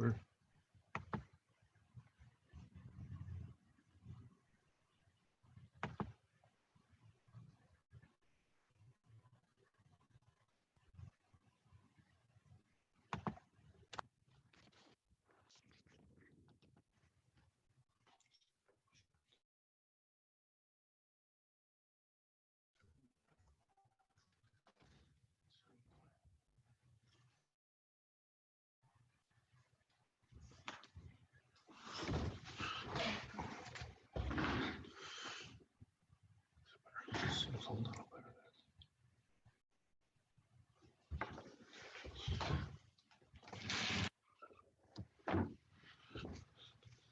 weird. Seems a little better.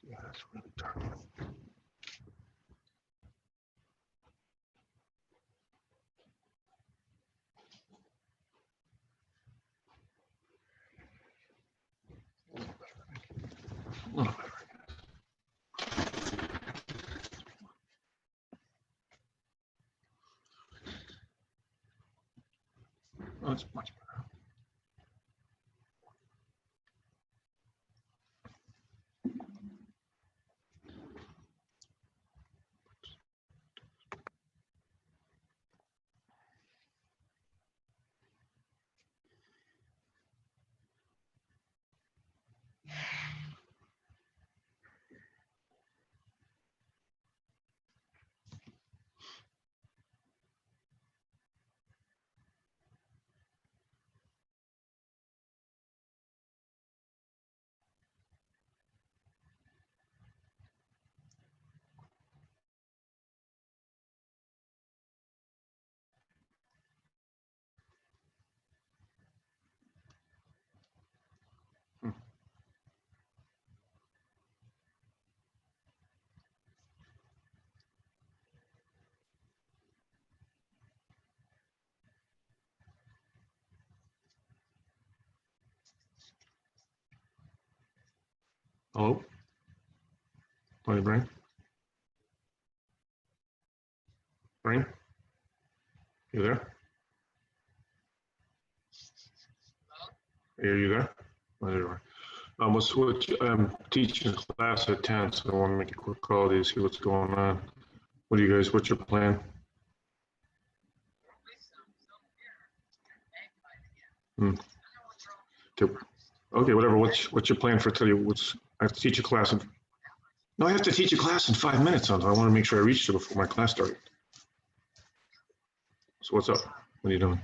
Yeah, that's really dark. A little better. Oh, it's much better. Hello? Morning, Brian. Brian? You there? Are you there? Oh, there you are. We'll switch. I'm teaching class at 10, so I want to make a quick call to see what's going on. What do you guys, what's your plan? Okay, whatever. What's your plan for today? I have to teach a class in. No, I have to teach a class in 5 minutes. I want to make sure I reach it before my class starts. So what's up? What are you doing?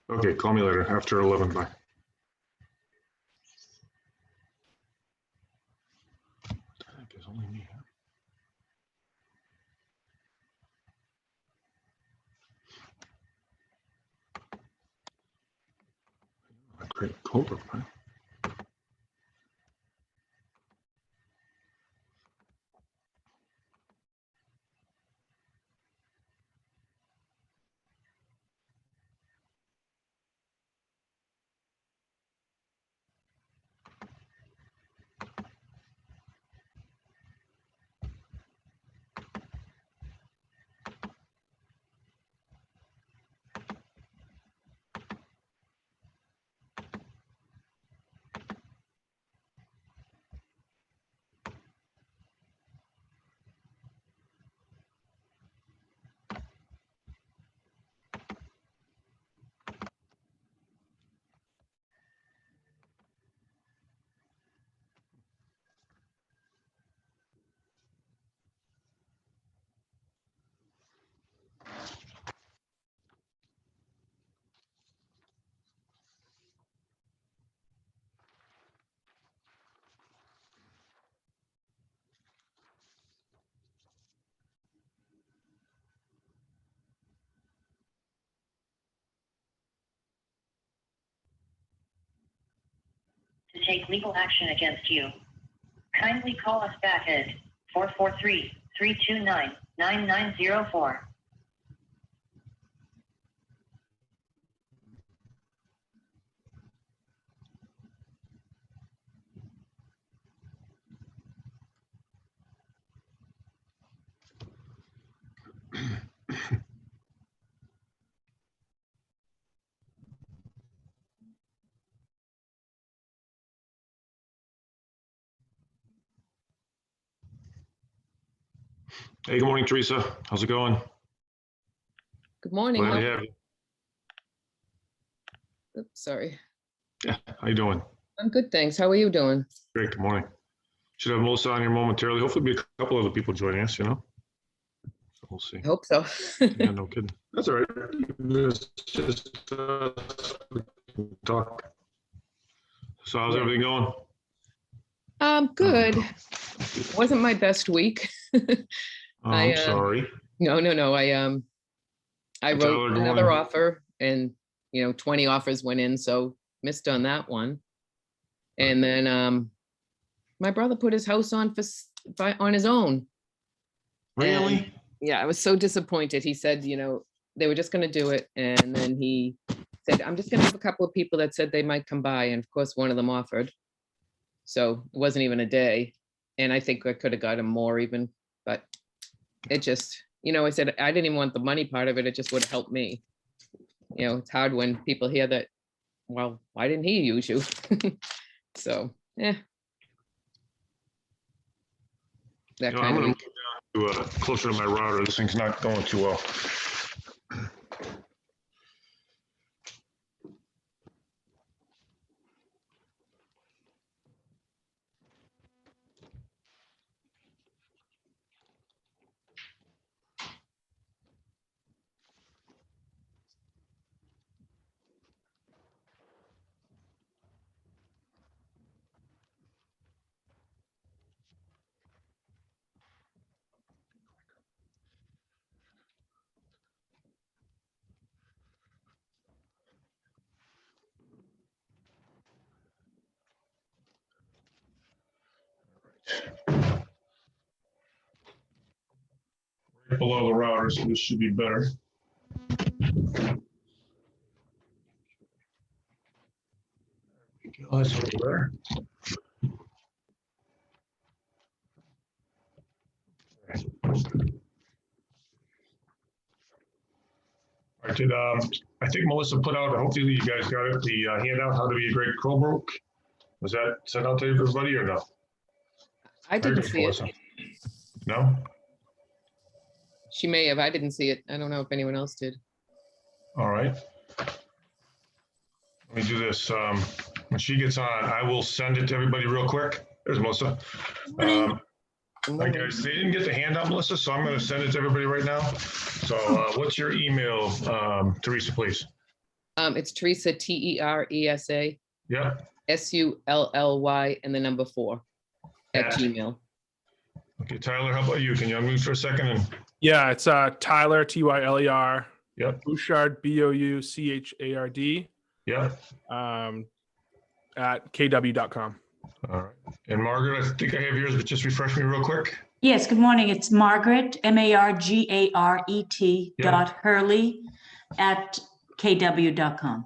Okay, call me later after 11. Bye. What the heck is only me? Great cobra, right? To take legal action against you, kindly call us back at 443-329-9904. Hey, good morning, Teresa. How's it going? Good morning. Glad to have you. Oops, sorry. Yeah, how you doing? I'm good, thanks. How are you doing? Great, good morning. Should have Melissa on here momentarily. Hopefully be a couple other people joining us, So we'll see. I hope so. Yeah, no kidding. That's all right. It's just we can talk. So how's everything going? Good. Wasn't my best week. I'm sorry. No. I Tyler, wrote good another morning. offer and 20 offers went in, so missed on that one. And then my brother put his house on on his own. Really? And, yeah, I was so disappointed. He said, they were just going to do it. And then he said, I'm just going to have a couple of people that said they might come by. And of course, one of them offered. So it wasn't even a day. And I think I could have got him more even, but it just, I said, I didn't even want the money part of it. It just would have helped me. It's hard when people hear that, well, why didn't he use you? So, yeah. That I'm kind of gonna week. move down to closer to my router. This thing's not going too well. Right below the router, so this should be better. Oh, that's over there. I think Melissa put out, hopefully you guys got it, the handout, How to Be a Great Cobra. Was that sent out to everybody or no? I didn't see it. Melissa. No? She may have. I didn't see it. I don't know if anyone else did. All right. Let me do this. When she gets on, I will send it to everybody real quick. There's Melissa. Hi guys, they didn't get the handout, Melissa, so I'm going to send it to everybody right now. So what's your email, Teresa, please? It's Teresa, TERESA, Yep. SULLY, and the number 4 at Gmail. Okay, Tyler, how about you? Can you unmute for a second? And Yeah, it's Tyler, TYLER, yep, Bouchard, BOUCHARD, yep. at kw.com. All right. And Margaret, I think I have yours, but just refresh me real quick. Yes, good morning. It's Margaret, MARGARET .Hurley at kw.com.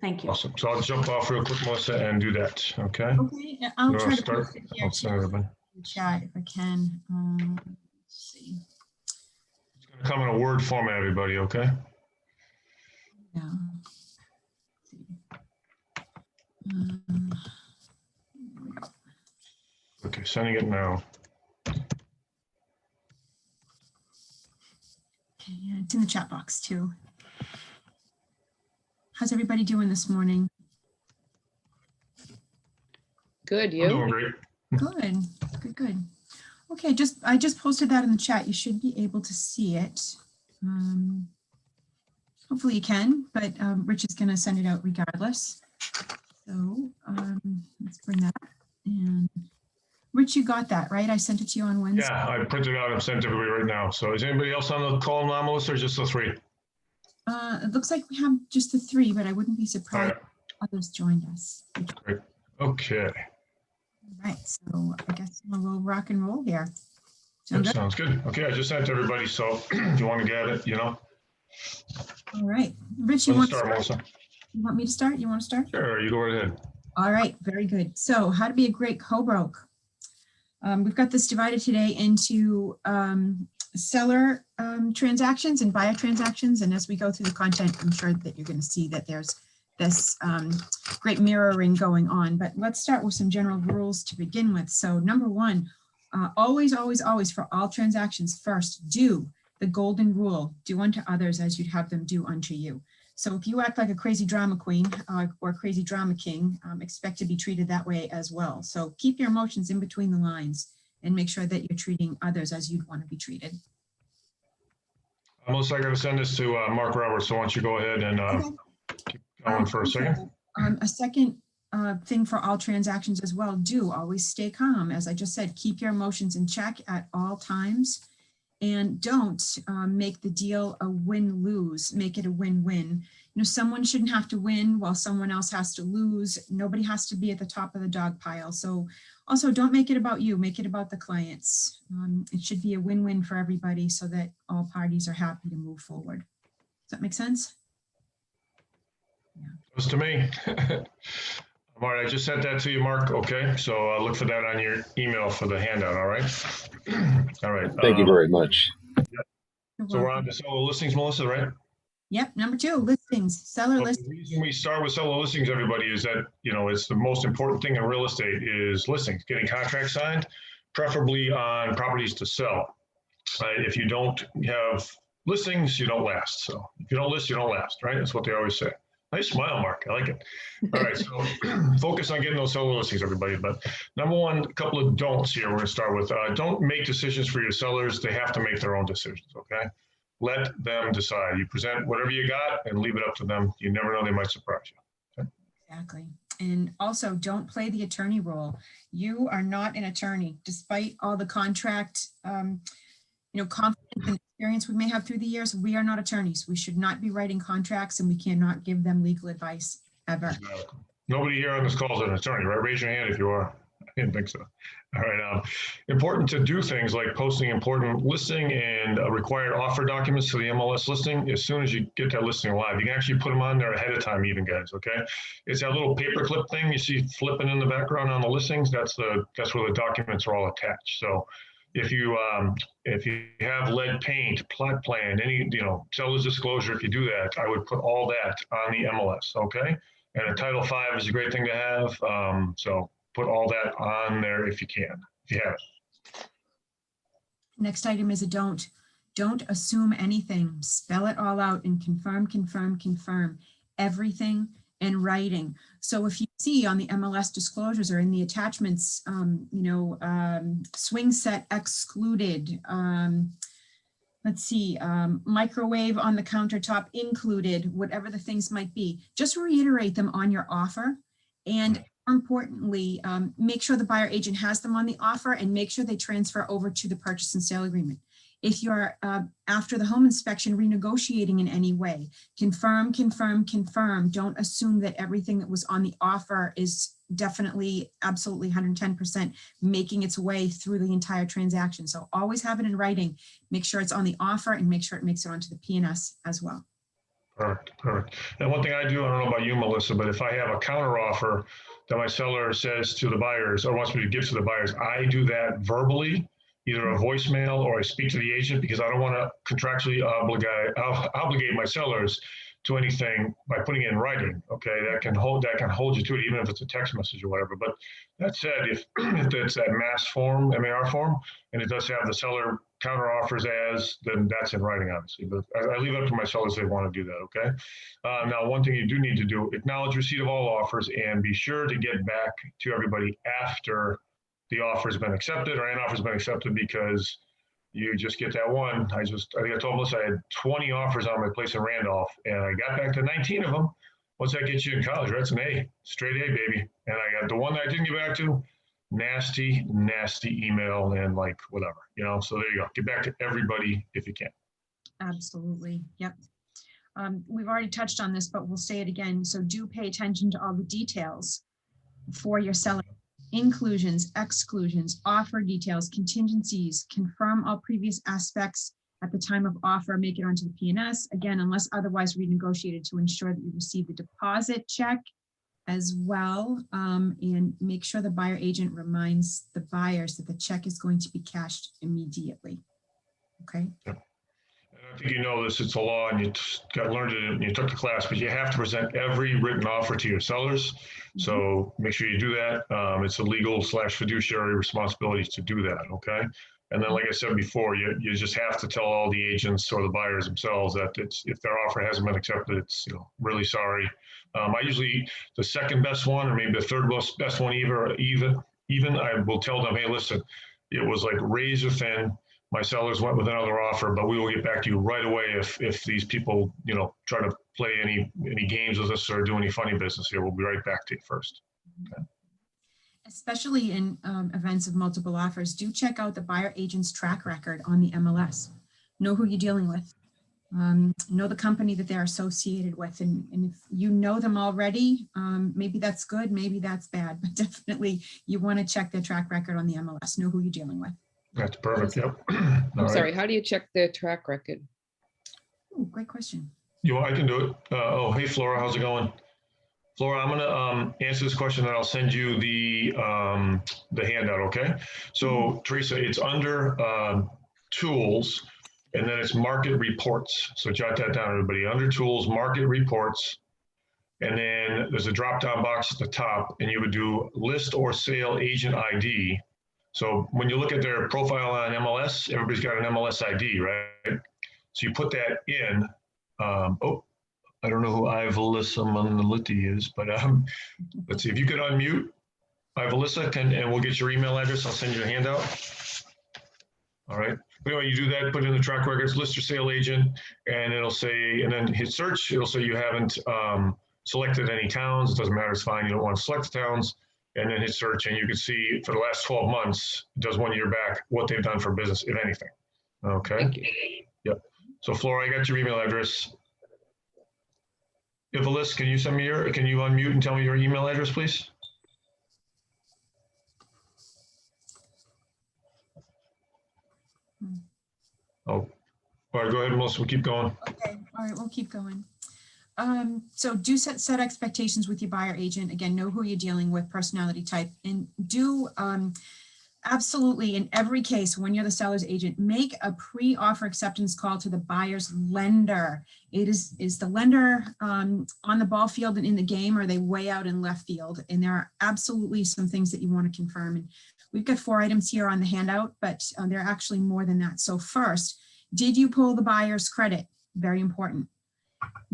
Thank you. Awesome. So I'll jump off real quick, Melissa, and do that. Okay. Okay, I'll You try wanna to start? post it here I'll send everybody. in the chat if I can. Let's see. It's going to come in a Word format, everybody, okay? Yeah. Let's see. Um, Okay, sending it now. okay, yeah, it's in the chat box too. How's everybody doing this morning? Good, I'm you? doing great. Good, good, good. Okay, I just posted that in the chat. You should be able to see it. Hopefully you can, but Rich is going to send it out regardless. So let's bring that up. And Rich, you got that, right? I sent it to you on Wednesday. Yeah, I printed it out and sent it to everybody right now. So is anybody else on the call now, Melissa, or just the 3? It looks like we have just the 3, but I wouldn't be surprised All right. if others joined us. Great. Okay. All right, so I guess we'll rock and roll here. That sounds good. Okay, I just sent it to everybody. So if you want to get it, All right, Rich, you Let's want to start, start? Melissa. You want me to start? You want to start? Sure, you go right ahead. All right, very good. So how to be a great co-broke. We've got this divided today into seller transactions and buyer transactions. And as we go through the content, I'm sure that you're going to see that there's this great mirroring going on. But let's start with some general rules to begin with. So number 1, Always, always, always for all transactions, first, do the golden rule, do unto others as you'd have them do unto you. So if you act like a crazy drama queen or crazy drama king, expect to be treated that way as well. So keep your emotions in between the lines and make sure that you're treating others as you'd want to be treated. Melissa, I got to send this to Mark Roberts. So why don't you go ahead and keep going for a second? A second thing for all transactions as well, do always stay calm. As I just said, keep your emotions in check at all times. And don't make the deal a win-lose, make it a win-win. You know, someone shouldn't have to win while someone else has to lose. Nobody has to be at the top of the dog pile. So also don't make it about you, make it about the clients. It should be a win-win for everybody so that all parties are happy to move forward. Does that make sense? Goes to me. All right, I just sent that to you, Mark. Okay, so look for that on your email for the handout, all right? All right. Thank you very much. So we're on to seller listings, Melissa, right? Yep, number 2, listings, seller Well, listings. the reason we start with seller listings, everybody, is that, you know, it's the most important thing in real estate is listings, getting contracts signed, preferably on properties to sell. If you don't have listings, you don't last. So if you don't list, you don't last, right? That's what they always say. Nice smile, Mark. I like it. All right, so focus on getting those seller listings, everybody. But number one, a couple of don'ts here we're going to start with. Don't make decisions for your sellers. They have to make their own decisions, okay? Let them decide. You present whatever you got and leave it up to them. You never know, they might surprise you. Okay? Exactly. And also don't play the attorney role. You are not an attorney, despite all the contract, confidence and experience we may have through the years. We are not attorneys. We should not be writing contracts and we cannot give them legal advice ever. Exactly. Nobody here on this call is an attorney, right? Raise your hand if you are. I didn't think so. All right. Important to do things like posting important listing and required offer documents to the MLS listing as soon as you get that listing live. You can actually put them on there ahead of time even, guys, okay? It's that little paperclip thing you see flipping in the background on the listings. That's where the documents are all attached. So if you have lead paint, plot plan, any, seller's disclosure, if you do that, I would put all that on the MLS, okay? And a Title V is a great thing to have. So put all that on there if you can, if you have it. Next item is a don't. Don't assume anything. Spell it all out and confirm, confirm, confirm everything in writing. So if you see on the MLS disclosures or in the attachments, swing set excluded, microwave on the countertop included, whatever the things might be, just reiterate them on your offer. And more importantly, make sure the buyer agent has them on the offer and make sure they transfer over to the purchase and sale agreement. If you're after the home inspection renegotiating in any way, confirm, confirm, confirm. Don't assume that everything that was on the offer is definitely, absolutely 110% making its way through the entire transaction. So always have it in writing. Make sure it's on the offer and make sure it makes it onto the P&S as well. Perfect. And one thing I do, I don't know about you, Melissa, but if I have a counter offer that my seller says to the buyers or wants me to give to the buyers, I do that verbally, either a voicemail or I speak to the agent because I don't want to contractually obligate my sellers to anything by putting it in writing. Okay, that can hold you to it, even if it's a text message or whatever. But that said, if it's that MAR form, and it does have the seller counter offers as, then that's in writing, obviously. But I leave it up to my sellers if they want to do that. Okay. Now, one thing you do need to do: acknowledge receipt of all offers, and be sure to get back to everybody after the offer has been accepted or an offer has been accepted, because you just get that one. I think I told Melissa I had 20 offers on my place in Randolph, and I got back to 19 of them. What's that get you in college? That's an A, straight A, baby. And I got the one that I didn't get back to, nasty email and like whatever, So there you go. Get back to everybody if you can. Absolutely. Yep. We've already touched on this, but we'll say it again. So do pay attention to all the details for your seller. Inclusions, exclusions, offer details, contingencies, confirm all previous aspects at the time of offer, make it onto the P&S, again, unless otherwise renegotiated, to ensure that you receive the deposit check as well, and make sure the buyer agent reminds the buyers that the check is going to be cashed immediately. Okay. Yep. I think you know this, it's a law and you got learned it and you took the class, but you have to present every written offer to your sellers. So make sure you do that. It's a legal / fiduciary responsibility to do that, okay? And then, like I said before, you just have to tell all the agents or the buyers themselves that if their offer hasn't been accepted, it's really sorry. I usually, the second best one or maybe the third best one even I will tell them, hey, listen, it was like razor thin. My sellers went with another offer, but we will get back to you right away if these people, try to play any games with us or do any funny business here. We'll be right back to you first. Okay. Especially in events of multiple offers, do check out the buyer agent's track record on the MLS. Know who you're dealing with. Know the company that they're associated with. And if you know them already, maybe that's good, maybe that's bad, but definitely you want to check their track record on the MLS. Know who you're dealing with. That's perfect. Yep. I'm sorry, how do you check their track record? Ooh, great question. I can do it. Hey, Flora, how's it going? Flora, I'm going to answer this question and I'll send you the handout, okay? So, Teresa, it's under tools, and then it's market reports. So jot that down, everybody. Under tools, market reports, and then there's a drop-down box at the top, and you would do list or sale agent ID. So when you look at their profile on MLS, everybody's got an MLS ID, right? So you put that in. I don't know who Ivalissa Manaliti is, but let's see if you could unmute Ivalissa, and we'll get your email address. I'll send you a handout. All right. But anyway, you do that, put in the track records, list or sale agent, and it'll say, and then hit search. It'll say you haven't selected any towns. It doesn't matter. It's fine. You don't want to select the towns. And then hit search, and you can see for the last 12 months, it does 1 year back, what they've done for business, if anything. Okay. Thank you. Yep. So Flora, I got your email address. Ivalis, can you unmute and tell me your email address, please? Oh, all right, go ahead, Melissa, we'll keep going. Okay, all right, we'll keep going. So do set expectations with your buyer agent. Again, know who you're dealing with, personality type, and do absolutely in every case when you're the seller's agent, make a pre-offer acceptance call to the buyer's lender. Is the lender on the ball field and in the game, or are they way out in left field? And there are absolutely some things that you want to confirm. And we've got 4 items here on the handout, but there are actually more than that. So first, did you pull the buyer's credit? Very important.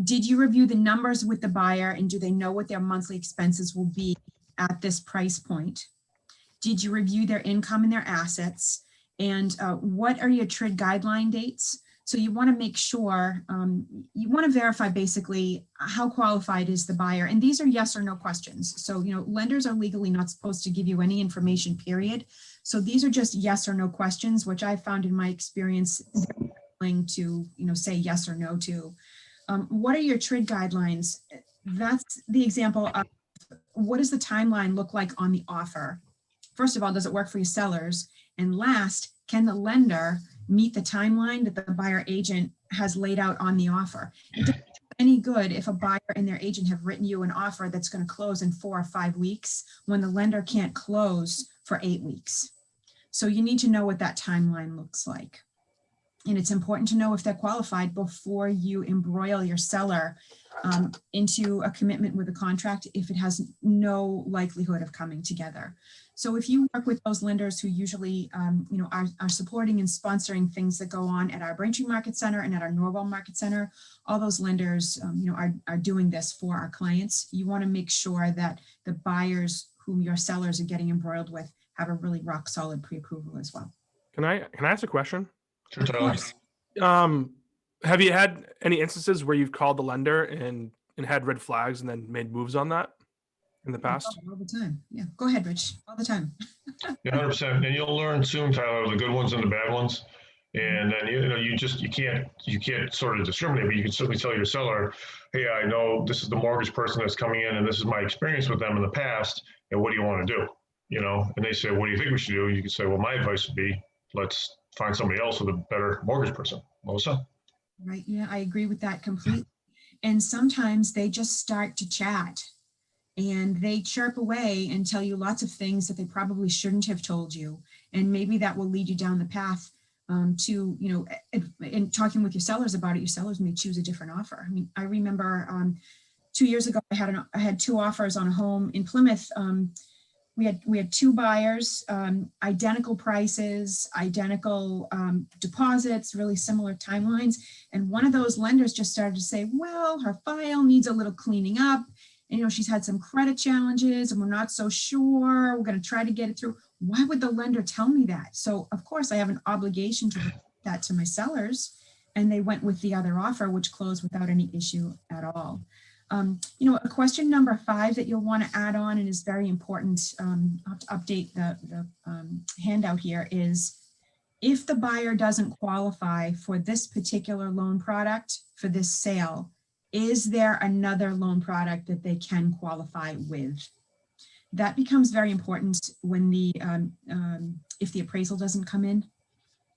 Did you review the numbers with the buyer, and do they know what their monthly expenses will be at this price point? Did you review their income and their assets? And what are your TRID guideline dates? So you want to make sure, you want to verify basically how qualified is the buyer. And these are yes or no questions. So, lenders are legally not supposed to give you any information, period. So these are just yes or no questions, which I found in my experience willing to, say yes or no to. What are your TRID guidelines? That's the example of what does the timeline look like on the offer? First of all, does it work for your sellers? And last, can the lender meet the timeline that the buyer agent has laid out on the offer? It doesn't do any good if a buyer and their agent have written you an offer that's going to close in 4 or 5 weeks when the lender can't close for 8 weeks. So you need to know what that timeline looks like. And it's important to know if they're qualified before you embroil your seller into a commitment with a contract if it has no likelihood of coming together. So if you work with those lenders who usually are supporting and sponsoring things that go on at our Braintree Market Center and at our Norwell Market Center, all those lenders are doing this for our clients. You want to make sure that the buyers whom your sellers are getting embroiled with have a really rock solid pre-approval as well. Can I ask a question? Sure, Tyler. Have you had any instances where you've called the lender and had red flags and then made moves on that in the past? All the time. Yeah, go ahead, Rich. All the time. Yeah, 100%. And you'll learn soon, Tyler, the good ones and the bad ones. And then you can't sort of discriminate, but you can certainly tell your seller, hey, I know this is the mortgage person that's coming in, and this is my experience with them in the past. And what do you want to do? And they say, what do you think we should do? You can say, well, my advice would be, let's find somebody else with a better mortgage person. Melissa? Right. Yeah, I agree with that completely. And sometimes they just start to chat and they chirp away and tell you lots of things that they probably shouldn't have told you. And maybe that will lead you down the path to, in talking with your sellers about it, your sellers may choose a different offer. I mean, I remember 2 years ago, I had 2 offers on a home in Plymouth. We had 2 buyers, identical prices, identical deposits, really similar timelines. And one of those lenders just started to say, well, her file needs a little cleaning up. And, she's had some credit challenges and we're not so sure. We're going to try to get it through. Why would the lender tell me that? So of course I have an obligation to report that to my sellers, and they went with the other offer, which closed without any issue at all. A question number 5 that you'll want to add on and is very important, I'll have to update the handout here, is if the buyer doesn't qualify for this particular loan product for this sale, is there another loan product that they can qualify with? That becomes very important when if the appraisal doesn't come in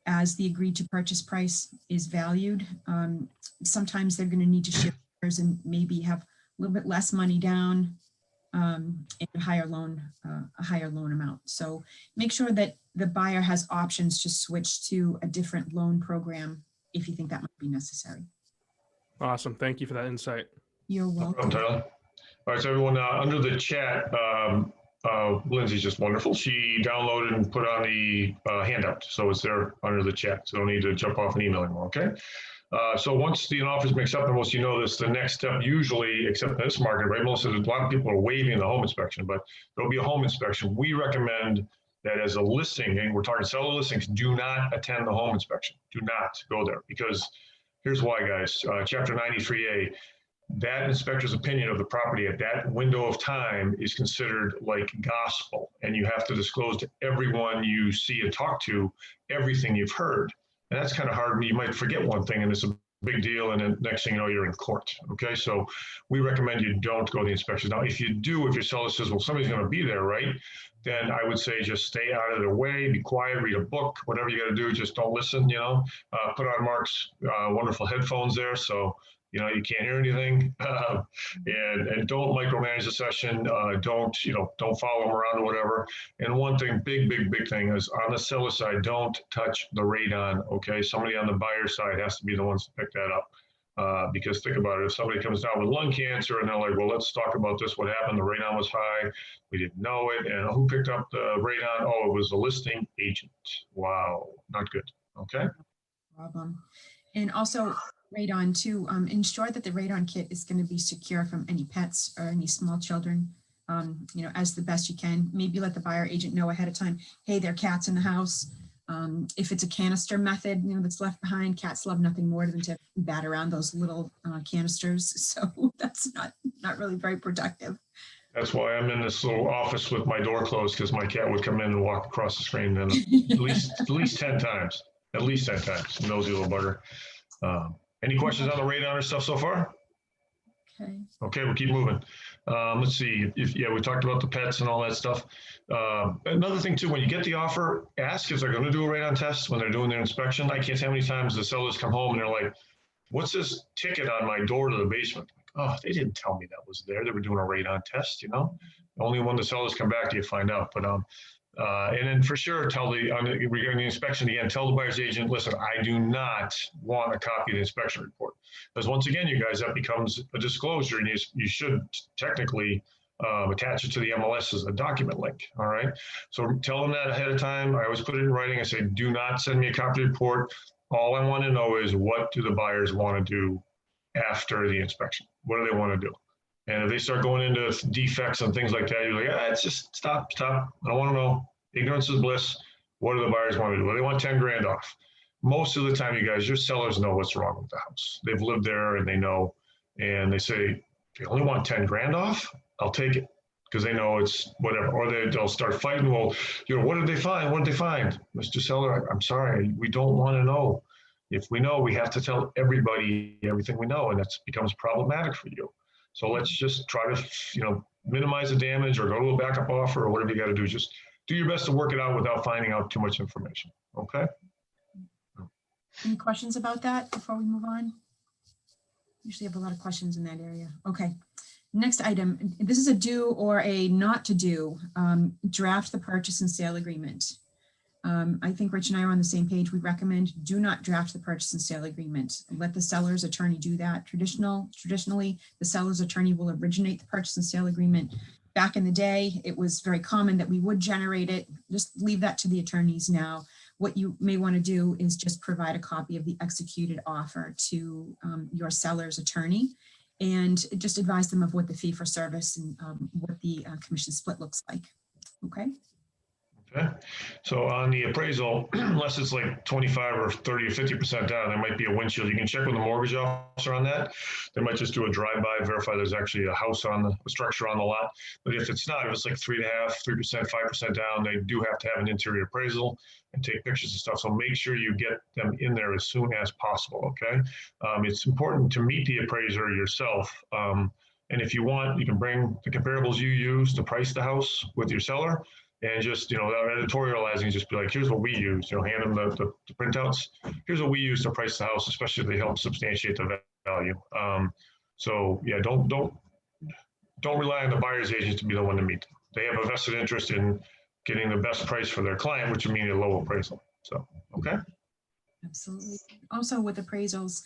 as the agreed to purchase price is valued. Sometimes they're going to need to shift and maybe have a little bit less money down and a higher loan amount. So make sure that the buyer has options to switch to a different loan program if you think that might be necessary. Awesome. Thank you for that insight. You're welcome. Tyler. All right, so everyone, under the chat, Lindsay's just wonderful. She downloaded and put on the handout, so it's there under the chat. So don't need to jump off an email anymore, okay? So once the office makes up, and most of you know this, the next step usually, except in this market, right, Melissa, a lot of people are waiving the home inspection, but there'll be a home inspection. We recommend that as a listing, and we're talking seller listings, do not attend the home inspection. Do not go there, because here's why, guys. Chapter 93A, that inspector's opinion of the property at that window of time is considered like gospel, and you have to disclose to everyone you see and talk to everything you've heard. And that's kind of hard. You might forget one thing and it's a big deal, and then next thing you know, you're in court. Okay, so we recommend you don't go to the inspections. Now, if you do, if your seller says, well, somebody's going to be there, right, then I would say just stay out of their way, be quiet, read a book, whatever you got to do, just don't listen, put on Mark's wonderful headphones there, so you can't hear anything, and don't micromanage the session. Don't follow them around or whatever. And one thing, big thing is on the seller side, don't touch the radon. Okay, somebody on the buyer side has to be the ones to pick that up. Because think about it, if somebody comes down with lung cancer and they're like, well, let's talk about this. What happened? The radon was high. We didn't know it. And who picked up the radon? Oh, it was the listing agent. Wow, not good. Okay. Problem. And also, radon too, ensure that the radon kit is going to be secure from any pets or any small children, as the best you can. Maybe let the buyer agent know ahead of time, hey, there are cats in the house. If it's a canister method, that's left behind, cats love nothing more than to bat around those little canisters. So that's not really very productive. That's why I'm in this little office with my door closed, because my cat would come in and walk across the screen and at least 10 times, nosy little bugger. Any questions on the radon or stuff so far? Okay, we'll keep moving. Let's see. We talked about the pets and all that stuff. Another thing too, when you get the offer, ask if they're going to do a radon test when they're doing their inspection. I can't tell how many times the sellers come home and they're like, what's this ticket on my door to the basement? Oh, they didn't tell me that was there. They were doing a radon test, Only when the sellers come back do you find out. But and then for sure, regarding the inspection again, tell the buyer's agent, listen, I do not want a copy of the inspection report. Because once again, you guys, that becomes a disclosure, and you should technically attach it to the MLS as a document link. All right. So tell them that ahead of time. I always put it in writing. I say, do not send me a copy of the report. All I want to know is, what do the buyers want to do after the inspection? What do they want to do? And if they start going into defects and things like that, you're like, it's just stop. I don't want to know. Ignorance is bliss. What do the buyers want to do? Well, they want 10 grand off. Most of the time, you guys, your sellers know what's wrong with the house. They've lived there and they know. And they say, if you only want 10 grand off, I'll take it. Because they know it's whatever. Or they'll start fighting. Well, what did they find? What did they find? Mr. Seller, I'm sorry. We don't want to know. If we know, we have to tell everybody everything we know. And that becomes problematic for you. So let's just try to, minimize the damage, or go to a backup offer, or whatever you got to do. Just do your best to work it out without finding out too much information. Okay. Any questions about that before we move on? Usually have a lot of questions in that area. Okay. Next item. This is a do or a not to do. Draft the purchase and sale agreement. I think Rich and I are on the same page. We recommend do not draft the purchase and sale agreement. Let the seller's attorney do that. Traditionally, the seller's attorney will originate the purchase and sale agreement. Back in the day, it was very common that we would generate it. Just leave that to the attorneys now. What you may want to do is just provide a copy of the executed offer to your seller's attorney and just advise them of what the fee for service and what the commission split looks like. Okay. Okay, so on the appraisal, unless it's like 25 or 30 or 50% down, there might be a windshield. You can check with the mortgage officer on that. They might just do a drive-by, verify there's actually a house on a structure on the lot. But if it's not, if it's like 3.5%, 3%, 5% down, they do have to have an interior appraisal and take pictures and stuff. So make sure you get them in there as soon as possible, okay? It's important to meet the appraiser yourself. And if you want, you can bring the comparables you use to price the house with your seller. And just, editorializing, just be like, here's what we use, hand them the printouts. Here's what we use to price the house, especially if they help substantiate the value. So yeah, don't rely on the buyer's agent to be the one to meet them. They have a vested interest in getting the best price for their client, which would mean a low appraisal. So, okay. Absolutely. Also with appraisals,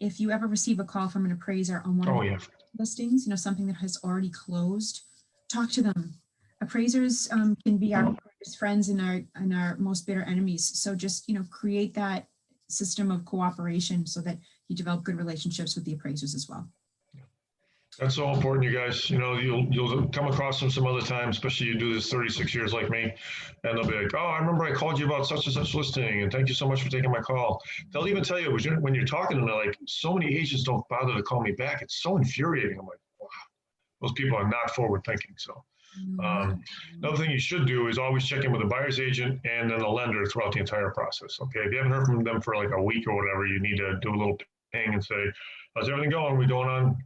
if you ever receive a call from an appraiser on one of the listings, something that has already closed, talk to them. Appraisers can be our greatest friends and our most bitter enemies. So just, create that system of cooperation so that you develop good relationships with the appraisers as well. That's so important, you guys. You'll come across them some other time, especially you do this 36 years like me, and they'll be like, oh, I remember I called you about such and such listing, and thank you so much for taking my call. They'll even tell you when you're talking to them, they're like, so many agents don't bother to call me back. It's so infuriating. I'm like, wow, those people are not forward thinking. So. Another thing you should do is always check in with the buyer's agent and then the lender throughout the entire process. Okay, if you haven't heard from them for like a week or whatever, you need to do a little ping and say, how's everything going? Are we going on,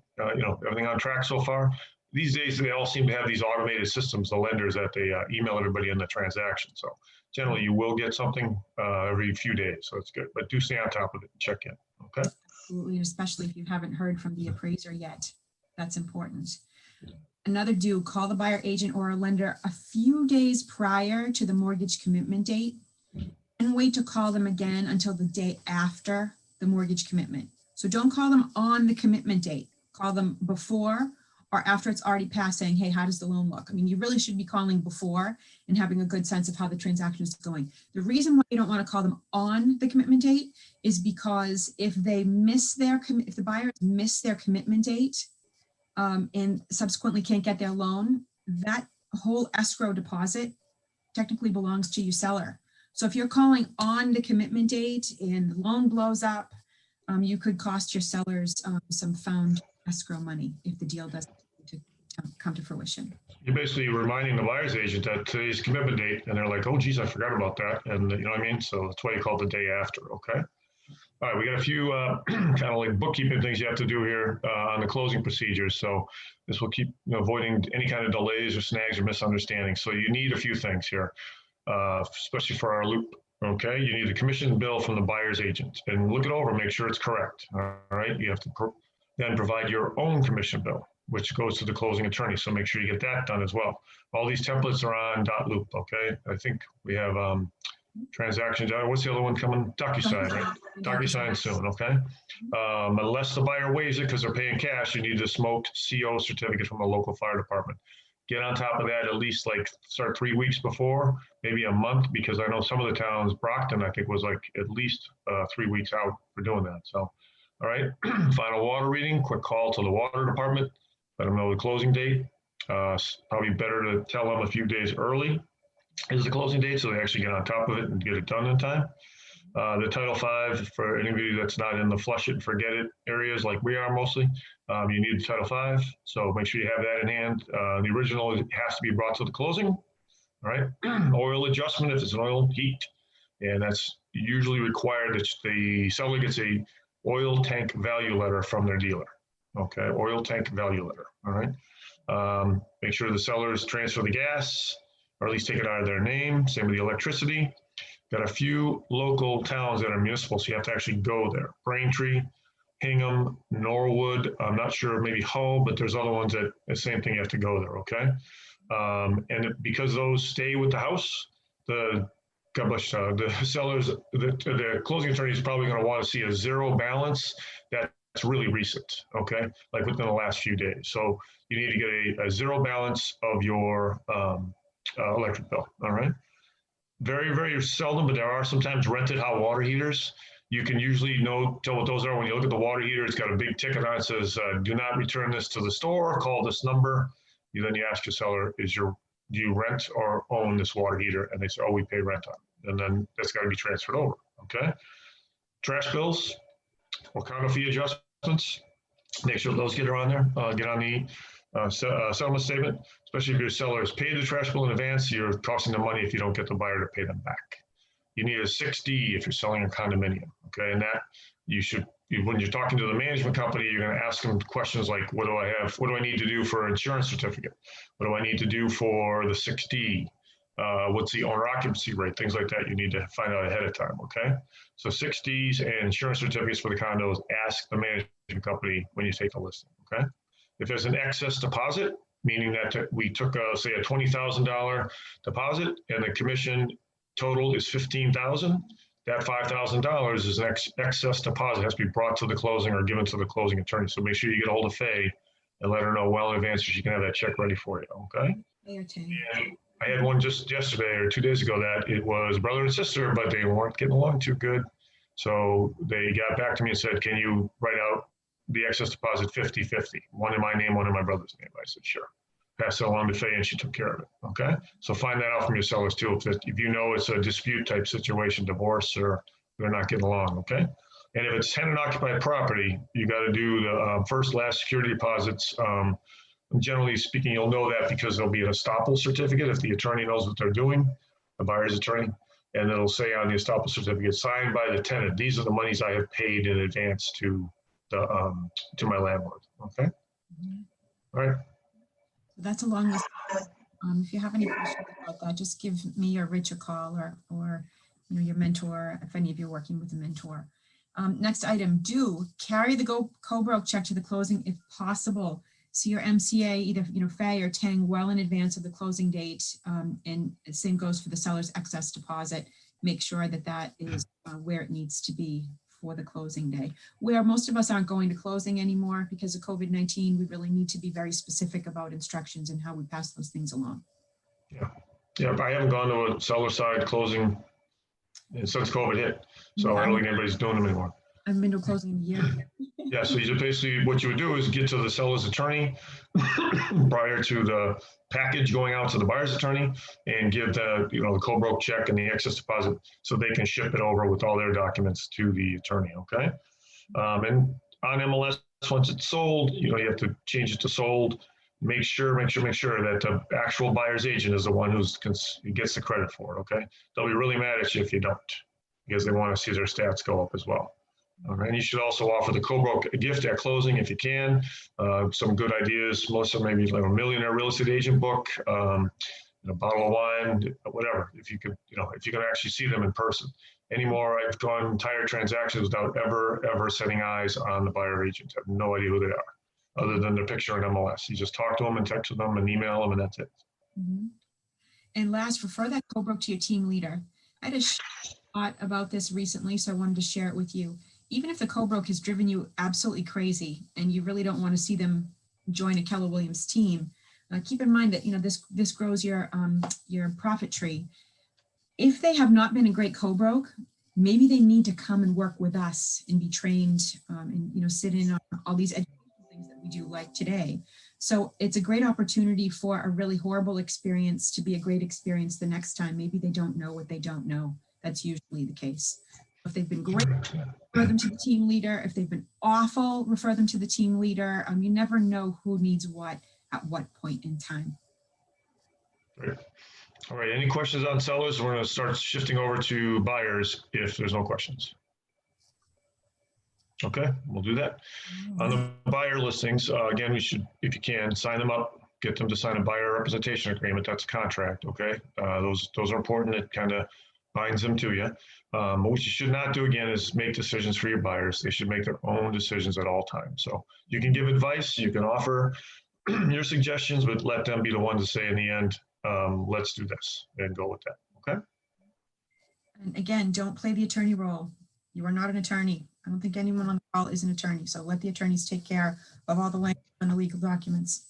everything on track so far? These days, they all seem to have these automated systems, the lenders, that they email everybody in the transaction. So generally, you will get something every few days. So it's good, but do stay on top of it and check in. Okay. Absolutely, especially if you haven't heard from the appraiser yet. That's important. Another call the buyer agent or a lender a few days prior to the mortgage commitment date and wait to call them again until the day after the mortgage commitment. So don't call them on the commitment date. Call them before or after it's already passed saying, hey, how does the loan look? I mean, you really should be calling before and having a good sense of how the transaction is going. The reason why you don't want to call them on the commitment date is because if they miss if the buyers miss their commitment date, and subsequently can't get their loan, that whole escrow deposit technically belongs to your seller. So if you're calling on the commitment date and the loan blows up, you could cost your sellers some found escrow money if the deal doesn't come to fruition. You're basically reminding the buyer's agent that today's commitment date, and they're like, oh, geez, I forgot about that. And you know what I mean? So that's why you call it the day after, okay? All right, we got a few kind of like bookkeeping things you have to do here on the closing procedures. So this will keep avoiding any kind of delays or snags or misunderstandings. So you need a few things here, especially for our loop. Okay, you need a commission bill from the buyer's agent and look it over, make sure it's correct. All right, you have to then provide your own commission bill, which goes to the closing attorney. So make sure you get that done as well. All these templates are on .loop. Okay, I think we have transactions. What's the other one coming? DocuSign, right? DocuSign soon, okay? Unless the buyer waives it because they're paying cash, you need a smoked CO certificate from the local fire department. Get on top of that at least start 3 weeks before, maybe a month, because I know some of the towns, Brockton, I think was at least 3 weeks out for doing that. So, all right, final water reading, quick call to the water department, let them know the closing date. Probably better to tell them a few days early is the closing date, so they actually get on top of it and get it done in time. The Title V, for anybody that's not in the flush it and forget it areas like we are mostly, you need the Title V, so make sure you have that in hand. The original has to be brought to the closing, all right? Oil adjustment, if it's an oil heat, and that's usually required that the seller gets a oil tank value letter from their dealer, okay? Oil tank value letter, all right? Make sure the sellers transfer the gas, or at least take it out of their name. Same with the electricity. Got a few local towns that are municipal, so you have to actually go there. Braintree, Hingham, Norwood, I'm not sure, maybe Hull, but there's other ones that the same thing, you have to go there, okay? And because those stay with the house, God bless you, the sellers, the closing attorney is probably going to want to see a zero balance that's really recent, okay? Like within the last few days. So you need to get a zero balance of your electric bill, all right? Very, very seldom, but there are sometimes rented hot water heaters. You can usually tell what those are when you look at the water heater. It's got a big ticket on it that says, do not return this to the store, call this number. Then you ask your seller, do you rent or own this water heater? And they say, oh, we pay rent on it. And then that's got to be transferred over, okay? Trash bills or condo fee adjustments, make sure those get on there, get on the settlement statement, especially if your seller has paid the trash bill in advance, you're costing them money if you don't get the buyer to pay them back. You need a 6D if you're selling a condominium, okay? And that when you're talking to the management company, you're going to ask them questions like, what do I have? What do I need to do for an insurance certificate? What do I need to do for the 6D? What's the owner occupancy rate? Things like that you need to find out ahead of time, okay? So 6Ds and insurance certificates for the condos, ask the management company when you take the listing, okay? If there's an excess deposit, meaning that we took, say, a $20,000 deposit and the commission total is $15,000, that $5,000 is an excess deposit. It has to be brought to the closing or given to the closing attorney. So make sure you get a hold of Faye and let her know well in advance so she can have that check ready for you, okay? And I had one just yesterday or 2 days ago that it was brother and sister, but they weren't getting along too good. So they got back to me and said, can you write out the excess deposit 50-50, one in my name, one in my brother's name? I said, sure. Pass it along to Faye and she took care of it, okay? So find that out from your sellers too. If you know it's a dispute type situation, divorce, or they're not getting along, okay? And if it's tenant occupied property, you got to do the first, last security deposits. Generally speaking, you'll know that because there'll be an estoppel certificate if the attorney knows what they're doing, the buyer's attorney, and it'll say on the estoppel certificate signed by the tenant, these are the monies I have paid in advance to my landlord, okay? All right. That's a long list. If you have any questions about that, just give me or Rich a call or your mentor, if any of you are working with a mentor. Next item, carry the co-broke check to the closing if possible. See your MCA, either Faye or Tang, well in advance of the closing date. And the same goes for the seller's excess deposit. Make sure that is where it needs to be for the closing day. Where most of us aren't going to closing anymore because of COVID-19, we really need to be very specific about instructions and how we pass those things along. Yeah, I haven't gone to a seller side closing since COVID hit. So I don't think anybody's doing them anymore. I haven't been to a closing in a year. Yeah, so you basically, what you would do is get to the seller's attorney prior to the package going out to the buyer's attorney and give the co-broke check and the excess deposit so they can ship it over with all their documents to the attorney, okay? And on MLS, once it's sold, you have to change it to sold. Make sure that the actual buyer's agent is the one who gets the credit for it, okay? They'll be really mad at you if you don't because they want to see their stats go up as well. All right, and you should also offer the co-broke gift at closing if you can. Some good ideas, Melissa, maybe like a millionaire real estate agent book, a bottle of wine, whatever. If you can actually see them in person. Anymore, I've gone entire transactions without ever setting eyes on the buyer agent. I have no idea who they are, other than their picture in MLS. You just talk to them and text them and email them, and that's it. Mm-hmm. And last, refer that co-broke to your team leader. I had a thought about this recently, so I wanted to share it with you. Even if the co-broke has driven you absolutely crazy and you really don't want to see them join a Keller Williams team, keep in mind that this grows your profit tree. If they have not been a great co-broke, maybe they need to come and work with us and be trained and sit in on all these educational things that we do like today. So it's a great opportunity for a really horrible experience to be a great experience the next time. Maybe they don't know what they don't know. That's usually the case. If they've been great, refer them to the team leader. If they've been awful, refer them to the team leader. You never know who needs what at what point in time. Great. All right, any questions on sellers? We're going to start shifting over to buyers if there's no questions. Okay, we'll do that. On the buyer listings, again, we should, if you can, sign them up, get them to sign a buyer representation agreement. That's a contract, okay? Those are important. It kind of binds them to you. But what you should not do, again, is make decisions for your buyers. They should make their own decisions at all times. So you can give advice, you can offer your suggestions, but let them be the one to say in the end, let's do this and go with that, okay? And again, don't play the attorney role. You are not an attorney. I don't think anyone on the call is an attorney. So let the attorneys take care of all the language and the legal documents.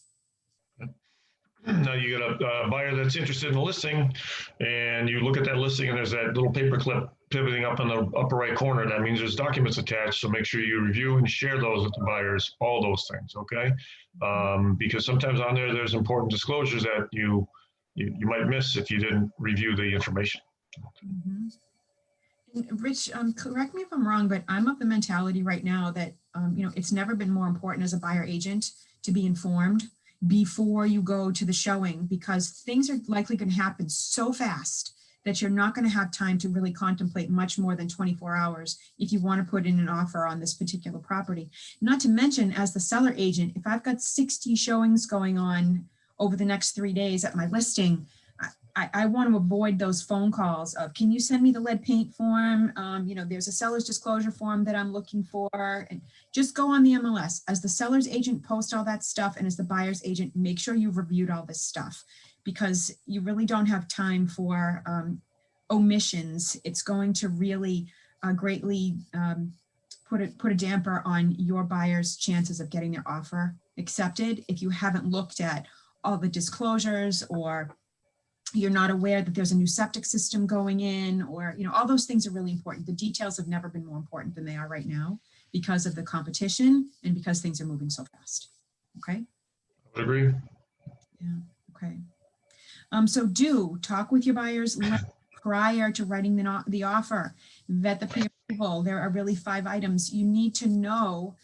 Now you got a buyer that's interested in a listing, and you look at that listing and there's that little paper clip pivoting up in the upper right corner. That means there's documents attached. So make sure you review and share those with the buyers, all those things, okay? Because sometimes on there, there's important disclosures that you might miss if you didn't review the information. Mhm. And Rich, correct me if I'm wrong, but I'm of the mentality right now that, it's never been more important as a buyer agent to be informed before you go to the showing, because things are likely going to happen so fast that you're not going to have time to really contemplate much more than 24 hours if you want to put in an offer on this particular property. Not to mention, as the seller agent, if I've got 60 showings going on over the next 3 days at my listing, I want to avoid those phone calls of, can you send me the lead paint form? There's a seller's disclosure form that I'm looking for. And just go on the MLS. As the seller's agent, post all that stuff. And as the buyer's agent, make sure you've reviewed all this stuff, because you really don't have time for omissions. It's going to really greatly put a damper on your buyer's chances of getting their offer accepted if you haven't looked at all the disclosures, or you're not aware that there's a new septic system going in, or, all those things are really important. The details have never been more important than they are right now because of the competition and because things are moving so fast. Okay. I would agree. Yeah. Okay. So do talk with your buyers prior to writing the offer. Vet the pre-approval. There are really 5 items you need to know.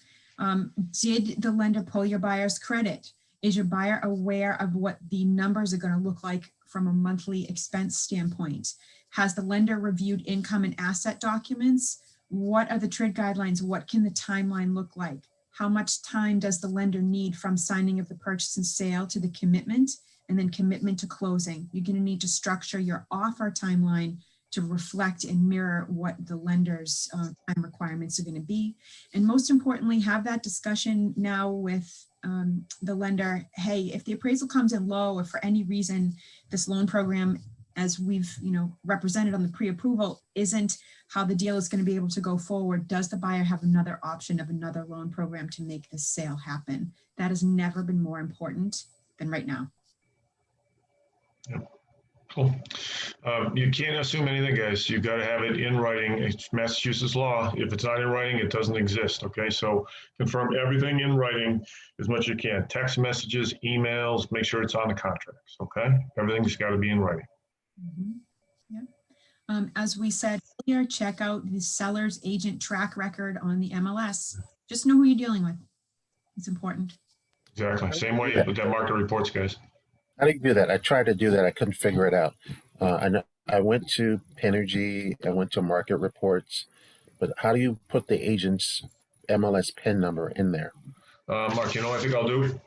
Did the lender pull your buyer's credit? Is your buyer aware of what the numbers are going to look like from a monthly expense standpoint? Has the lender reviewed income and asset documents? What are the TRID guidelines? What can the timeline look like? How much time does the lender need from signing of the purchase and sale to the commitment, and then commitment to closing? You're going to need to structure your offer timeline to reflect and mirror what the lender's time requirements are going to be. And most importantly, have that discussion now with the lender. Hey, if the appraisal comes in low, or for any reason this loan program, as we've represented on the pre-approval, isn't how the deal is going to be able to go forward, does the buyer have another option of another loan program to make this sale happen? That has never been more important than right now. Yep. Cool. You can't assume anything, guys. You've got to have it in writing. It's Massachusetts law. If it's not in writing, it doesn't exist. Okay, so confirm everything in writing as much as you can. Text messages, emails, make sure it's on the contracts. Okay, everything's got to be in writing. Mm-hmm. Yeah. As we said earlier, check out the seller's agent track record on the MLS. Just know who you're dealing with. It's important. Exactly. Same way with that market reports, guys. How do you do that? I tried to do that. I couldn't figure it out. I went to Pinergy, I went to Market Reports, but how do you put the agent's MLS PIN number in there? Mark, I think I'll do?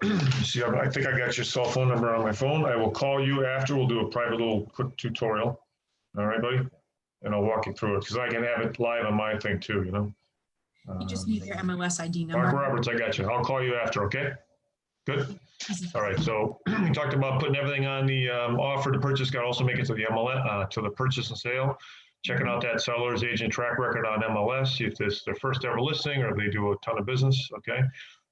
See, I think I got your cell phone number on my phone. I will call you after. We'll do a private little quick tutorial. All right, buddy? And I'll walk you through it, because I can have it live on my thing too, You just need your MLS ID number. Mark Roberts, I got you. I'll call you after, okay? Good? All right, so we talked about putting everything on the offer to purchase. Got to also make it to the MLS, to the purchase and sale. Checking out that seller's agent track record on MLS, see if this is their first ever listing or if they do a ton of business, okay?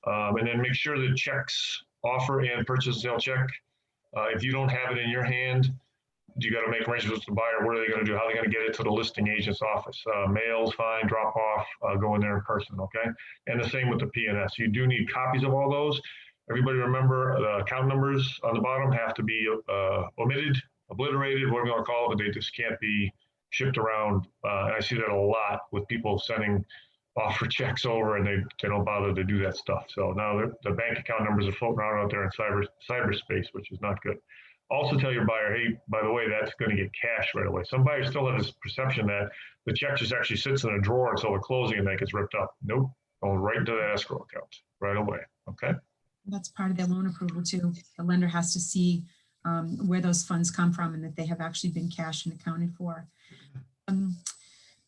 And then make sure the checks, offer and purchase and sale check. If you don't have it in your hand, you got to make arrangements with the buyer. What are they going to do? How are they going to get it to the listing agent's office? Mail's fine, drop off, go in there in person, okay? And the same with the P&S. You do need copies of all those. Everybody remember the account numbers on the bottom have to be omitted, obliterated, whatever you want to call it, but they just can't be shipped around. And I see that a lot with people sending offer checks over, and they don't bother to do that stuff. So now the bank account numbers are floating around out there in cyberspace, which is not good. Also tell your buyer, hey, by the way, that's going to get cash right away. Some buyers still have this perception that the check just actually sits in a drawer until the closing and that gets ripped up. Nope, going right into that escrow account right away, okay? That's part of their loan approval too. The lender has to see where those funds come from and that they have actually been cashed and accounted for.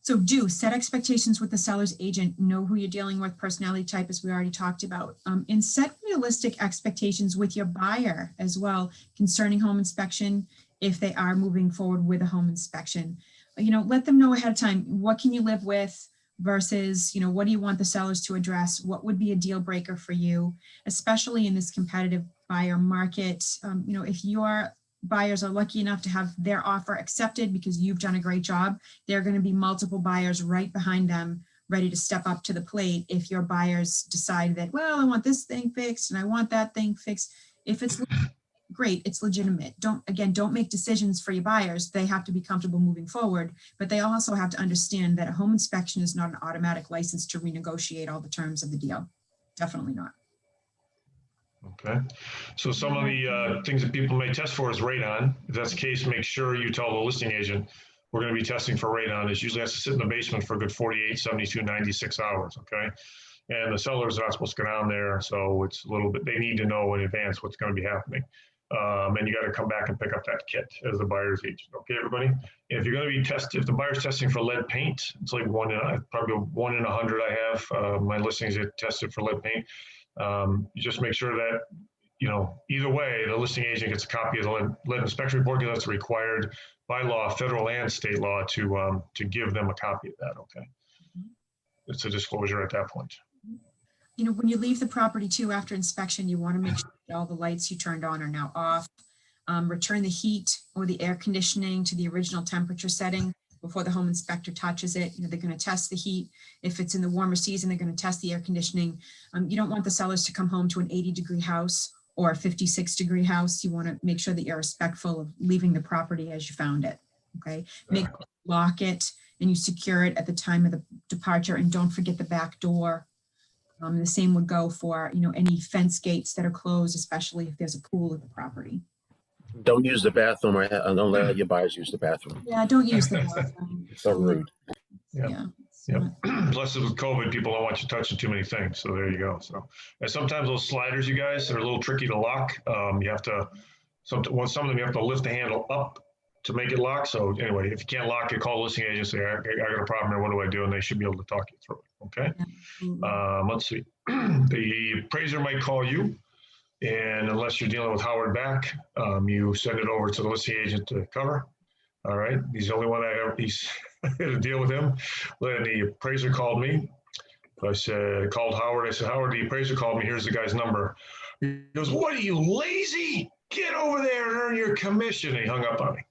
So do set expectations with the seller's agent, know who you're dealing with, personality type, as we already talked about, and set realistic expectations with your buyer as well concerning home inspection if they are moving forward with a home inspection. Let them know ahead of time, what can you live with versus, what do you want the sellers to address? What would be a deal breaker for you, especially in this competitive buyer market? If your buyers are lucky enough to have their offer accepted because you've done a great job, there are going to be multiple buyers right behind them ready to step up to the plate if your buyers decide that, well, I want this thing fixed and I want that thing fixed. If it's great, it's legitimate. Don't make decisions for your buyers. They have to be comfortable moving forward, but they also have to understand that a home inspection is not an automatic license to renegotiate all the terms of the deal. Definitely not. Okay, so some of the things that people may test for is radon. If that's the case, make sure you tell the listing agent, we're going to be testing for radon. It usually has to sit in the basement for a good 48, 72, 96 hours, okay? And the sellers are not supposed to go down there, so it's a little bit, they need to know in advance what's going to be happening. And you got to come back and pick up that kit as the buyer's agent, okay, everybody? And if you're going to be if the buyer's testing for lead paint, it's like probably 1 in 100 I have. My listings get tested for lead paint. You just make sure that, either way, the listing agent gets a copy of the lead inspection report because that's required by law, federal and state law, to give them a copy of that, okay? It's a disclosure at that point. When you leave the property too after inspection, you want to make sure that all the lights you turned on are now off. Return the heat or the air conditioning to the original temperature setting before the home inspector touches it. They're going to test the heat. If it's in the warmer season, they're going to test the air conditioning. You don't want the sellers to come home to an 80-degree house or a 56-degree house. You want to make sure that you're respectful of leaving the property as you found it, okay? Lock it and you secure it at the time of the departure, and don't forget the back door. The same would go for, any fence gates that are closed, especially if there's a pool at the property. Don't use the bathroom or don't let your buyers use the bathroom. Yeah, don't use the bathroom. So rude. Yeah. Plus with COVID, people don't want you touching too many things. So there you go. So, and sometimes those sliders, you guys, are a little tricky to lock. You have to, some of them you have to lift the handle up to make it lock. So anyway, if you can't lock it, call the listing agent, say, I got a problem here, what do I do? And they should be able to talk you through it, okay? Let's see. The appraiser might call you, and unless you're dealing with Howard back, you send it over to the listing agent to cover. All right, he's the only one I had to deal with him. Then the appraiser called me. Called Howard. I said, Howard, the appraiser called me. Here's the guy's number. He goes, what are you, lazy? Get over there and earn your commission. And he hung up on me.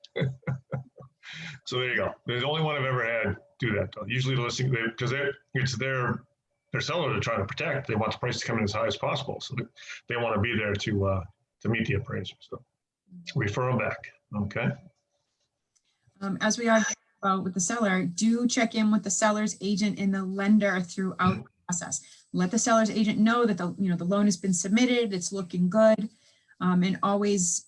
So there you go. They're the only one I've ever had do that, though. Usually the listing, because it's their seller they're trying to protect. They want the price to come in as high as possible. So they want to be there to meet the appraiser. So refer them back. Okay. As we are with the seller, do check in with the seller's agent and the lender throughout the process. Let the seller's agent know that the loan has been submitted, it's looking good, and always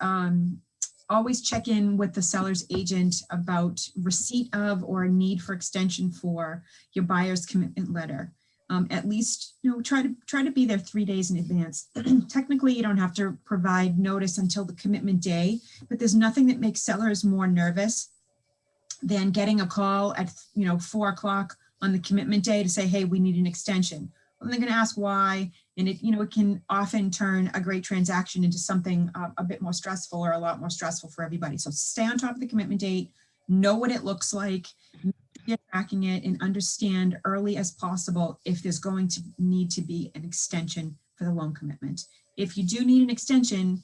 check in with the seller's agent about receipt of or a need for extension for your buyer's commitment letter. At least try to be there 3 days in advance. Technically, you don't have to provide notice until the commitment day, but there's nothing that makes sellers more nervous than getting a call at 4 o'clock on the commitment day to say, hey, we need an extension. Well, they're going to ask why, and it can often turn a great transaction into something a bit more stressful or a lot more stressful for everybody. So stay on top of the commitment date, know what it looks like, you're tracking it, and understand early as possible if there's going to need to be an extension for the loan commitment. If you do need an extension,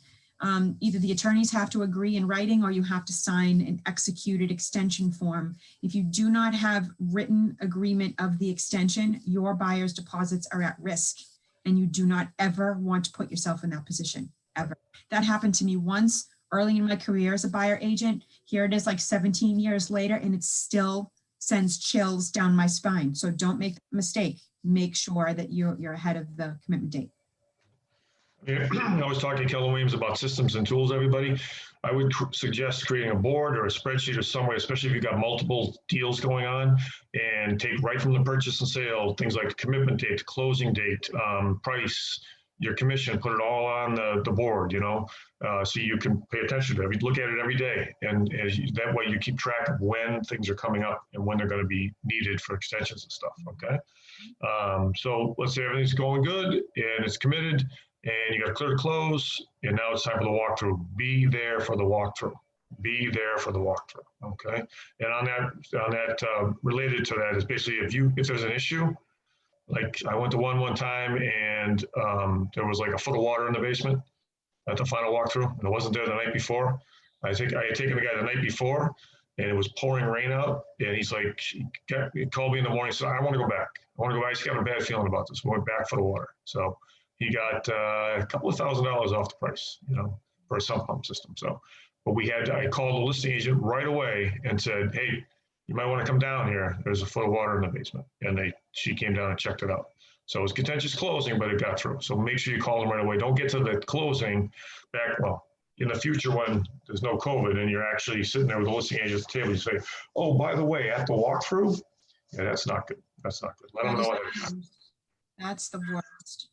either the attorneys have to agree in writing or you have to sign an executed extension form. If you do not have written agreement of the extension, your buyer's deposits are at risk, and you do not ever want to put yourself in that position, ever. That happened to me once early in my career as a buyer agent. Here it is like 17 years later, and it still sends chills down my spine. So don't make a mistake. Make sure that you're ahead of the commitment date. I was talking to Keller Williams about systems and tools, everybody. I would suggest creating a board or a spreadsheet or some way, especially if you've got multiple deals going on, and take right from the purchase and sale, things like commitment date, closing date, price, your commission, put it all on the board, so you can pay attention to it. Look at it every day. And that way you keep track of when things are coming up and when they're going to be needed for extensions and stuff, okay? So let's say everything's going good and it's committed, and you got a clear close, and now it's time for the walkthrough. Be there for the walkthrough, be there for the walkthrough. Okay. And on that, related to that is basically if there's an issue, like I went to one time and there was like a foot of water in the basement at the final walkthrough, and it wasn't there the night before. I had taken the guy the night before, and it was pouring rain out, and he's like, he called me in the morning, said, I want to go back. I want to go back. He's got a bad feeling about this. We went back for the water. So he got a couple of $1,000s off the price, for a sump pump system. So, but I called the listing agent right away and said, hey, you might want to come down here. There's a foot of water in the basement. And she came down and checked it out. So it was contentious closing, but it got through. So make sure you call them right away. Don't get to the closing in the future when there's no COVID and you're actually sitting there with the listing agent at the table, you say, oh, by the way, at the walkthrough, yeah, that's not good. That's not good. Let them know. That's the worst.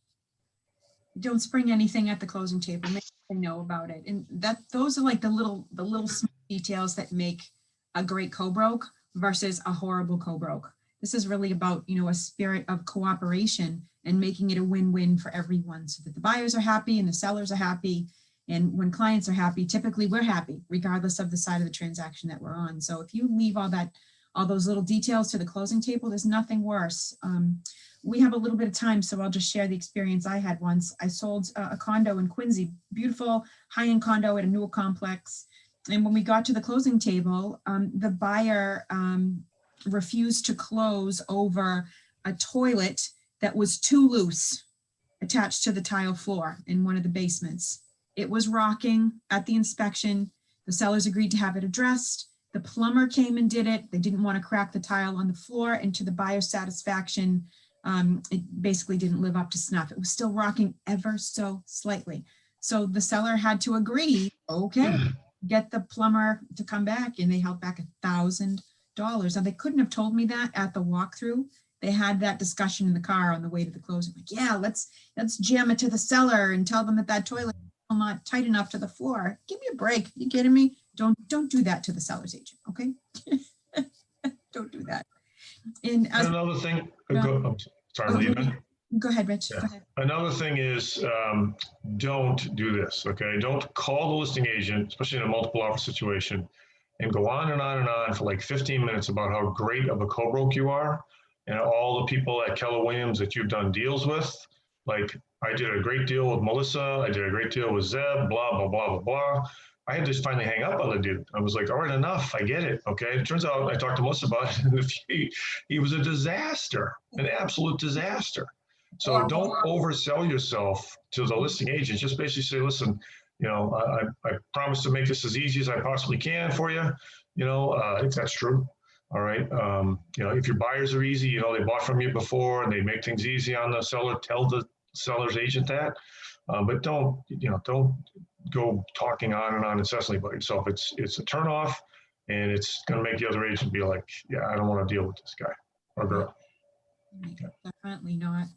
Don't spring anything at the closing table. Make sure they know about it. And those are like the little small details that make a great co-broke versus a horrible co-broke. This is really about, a spirit of cooperation and making it a win-win for everyone so that the buyers are happy and the sellers are happy. And when clients are happy, typically we're happy, regardless of the side of the transaction that we're on. So if you leave all those little details to the closing table, there's nothing worse. We have a little bit of time, so I'll just share the experience I had once. I sold a condo in Quincy, beautiful high-end condo at a newer complex. And when we got to the closing table, the buyer refused to close over a toilet that was too loose attached to the tile floor in one of the basements. It was rocking at the inspection. The sellers agreed to have it addressed. The plumber came and did it. They didn't want to crack the tile on the floor, and to the buyer's satisfaction, it basically didn't live up to snuff. It was still rocking ever so slightly. So the seller had to agree, okay, get the plumber to come back, and they held back $1,000. Now they couldn't have told me that at the walkthrough. They had that discussion in the car on the way to the closing. Like, yeah, let's jam it to the seller and tell them that toilet is not tight enough to the floor. Give me a break. You kidding me? Don't do that to the seller's agent, okay? Don't do that. And another thing, go ahead, Rich. Yeah. Go ahead. Another thing is don't do this, okay? Don't call the listing agent, especially in a multiple offer situation, and go on and on and on for like 15 minutes about how great of a co-broke you are and all the people at Keller Williams that you've done deals with. Like, I did a great deal with Melissa. I did a great deal with Zeb, blah, blah, blah, blah, blah. I had to finally hang up on the dude. I was like, all right, enough. I get it. Okay. It turns out I talked to Melissa about it. And he was a disaster, an absolute disaster. So don't oversell yourself to the listing agent. Just basically say, listen, I promise to make this as easy as I possibly can for you. If that's true. All right. If your buyers are easy, they bought from you before and they make things easy on the seller, tell the seller's agent that. But don't go talking on and on incessantly about yourself. It's a turnoff, and it's going to make the other agent be like, yeah, I don't want to deal with this guy or girl. Definitely not.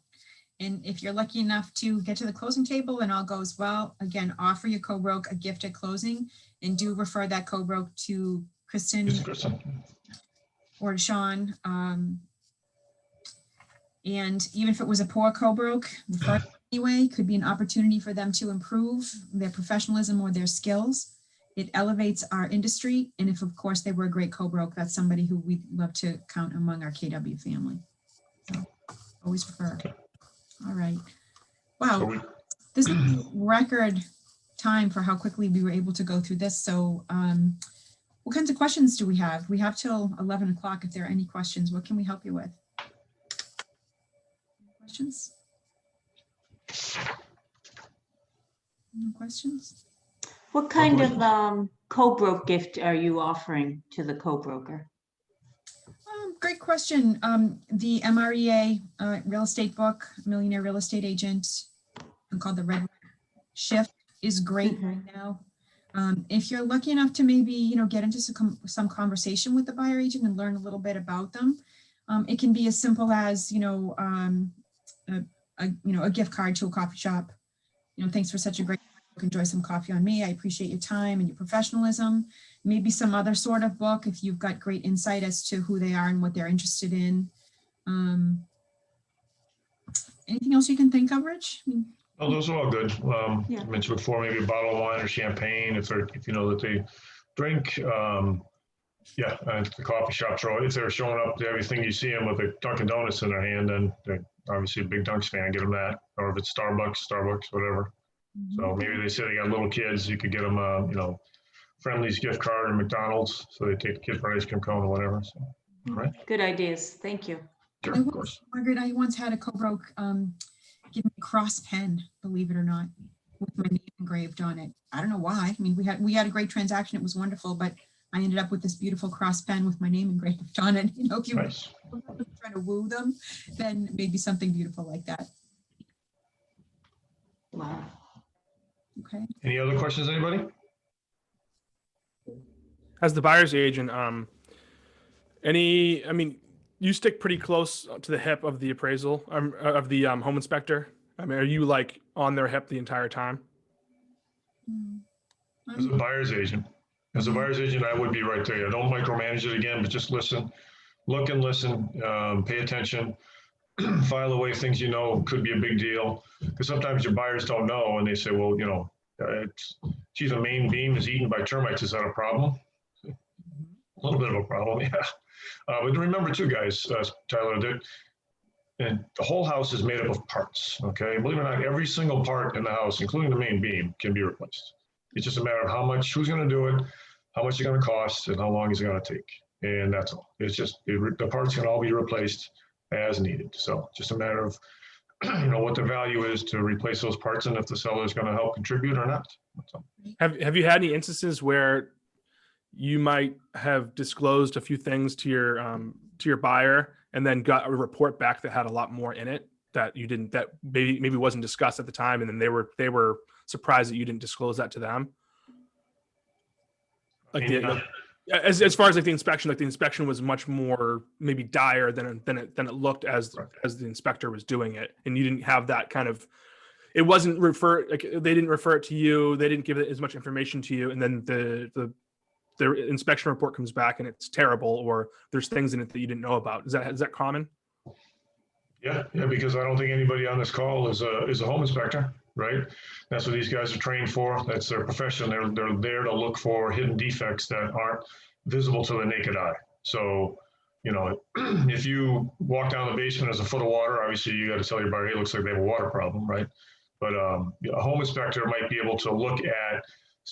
And if you're lucky enough to get to the closing table and all goes well, again, offer your co-broke a gift at closing, and do refer that co-broke to Kristen or to Sean. And even if it was a poor co-broke, refer anyway, could be an opportunity for them to improve their professionalism or their skills. It elevates our industry. And if, of course, they were a great co-broke, that's somebody who we love to count among our KW family. So always prefer. All right. Wow. This is a record time for how quickly we were able to go through this. So what kinds of questions do we have? We have till 11 o'clock. If there are any questions, what can we help you with? Questions? No questions? What kind of co-broke gift are you offering to the co-broker? Great question. The MREA real estate book, Millionaire Real Estate Agent, called the Red Shift, is great right now. If you're lucky enough to maybe get into some conversation with the buyer agent and learn a little bit about them, it can be as simple as a gift card to a coffee shop. Thanks for such a great book. Enjoy some coffee on me. I appreciate your time and your professionalism. Maybe some other sort of book if you've got great insight as to who they are and what they're interested in. Anything else you can think of, Rich? Oh, those are all good. Yeah. I mentioned before, maybe a bottle of wine or champagne if you know that they drink. Yeah, at the coffee shop. So if they're showing up to everything, you see them with a Dunkin' Donuts in their hand, then they're obviously a big Dunks fan, get them that. Or if it's Starbucks, whatever. So maybe they say they got little kids, you could get them, you know, Friendly's gift card or McDonald's, so they take the kid for an ice cream cone or whatever. So, all right. Good ideas. Thank you. Sure, I of once, course. Margaret, I once had a co-broke give me a cross pen, believe it or not, with my name engraved on it. I don't know why. I mean, we had a great transaction. It was wonderful, but I ended up with this beautiful cross pen with my name engraved on it. You know, if you Nice. were trying to woo them, then maybe something beautiful like that. Wow. Okay. Any other questions, anybody? As the buyer's agent, I mean, you stick pretty close to the hip of the appraisal, of the home inspector. I mean, are you like on their hip the entire time? As a buyer's agent, I would be right there. I don't micromanage it again, but just listen, look and listen, pay attention, file away things you know could be a big deal. Because sometimes your buyers don't know, and they say, well, you know, geez, the main beam is eaten by termites. Is that a problem? A little bit of a problem, yeah. But remember too, guys, Tyler, that and the whole house is made up of parts, okay? Believe it or not, every single part in the house, including the main beam, can be replaced. It's just a matter of how much, who's gonna do it, how much it's gonna cost, and how long it's gonna take. And that's all. It's just, the parts can all be replaced as needed. So just a matter of, you know, what the value is to replace those parts and if the seller is gonna help contribute or not. That's all. Have you had any instances where you might have disclosed a few things to your buyer and then got a report back that had a lot more in it that you didn't, that maybe wasn't discussed at the time, and then they were surprised that you didn't disclose that to them? Like as far as like the inspection was much more maybe dire than it looked as the inspector was doing it, and you didn't have that kind of, it wasn't they didn't refer it to you, they didn't give it as much information to you, and then the inspection report comes back and it's terrible, or there's things in it that you didn't know about. Is that common? Yeah, because I don't think anybody on this call is a home inspector, right? That's what these guys are trained for. That's their profession. They're there to look for hidden defects that aren't visible to the naked eye. So, you know, if you walk down the basement, there's a foot of water, obviously you got to tell your buyer, hey, it looks like they have a water problem, right? But a home inspector might be able to look at,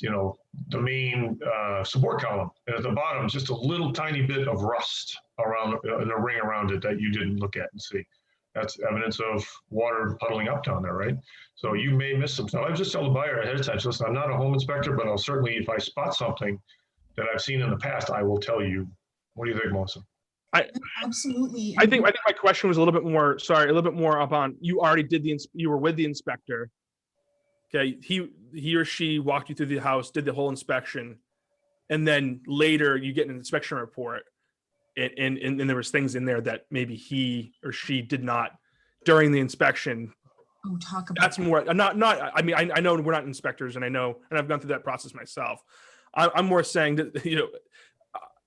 you know, the main support column, and at the bottom, just a little tiny bit of rust around in a ring around it that you didn't look at and see. That's evidence of water puddling up down there, right? So you may miss some stuff. I just tell the buyer ahead of time, so listen, I'm not a home inspector, but I'll certainly, if I spot something that I've seen in the past, I will tell you. What do you think, Melissa? Absolutely. I think my question was a little bit more up on, you already did you were with the inspector. Okay, he or she walked you through the house, did the whole inspection, and then later you get an inspection report, and there was things in there that maybe he or she did not during the inspection. Oh, talk about That's more not. I mean, I know we're not inspectors, and I know, and I've gone through that process myself. I'm more saying that, you know,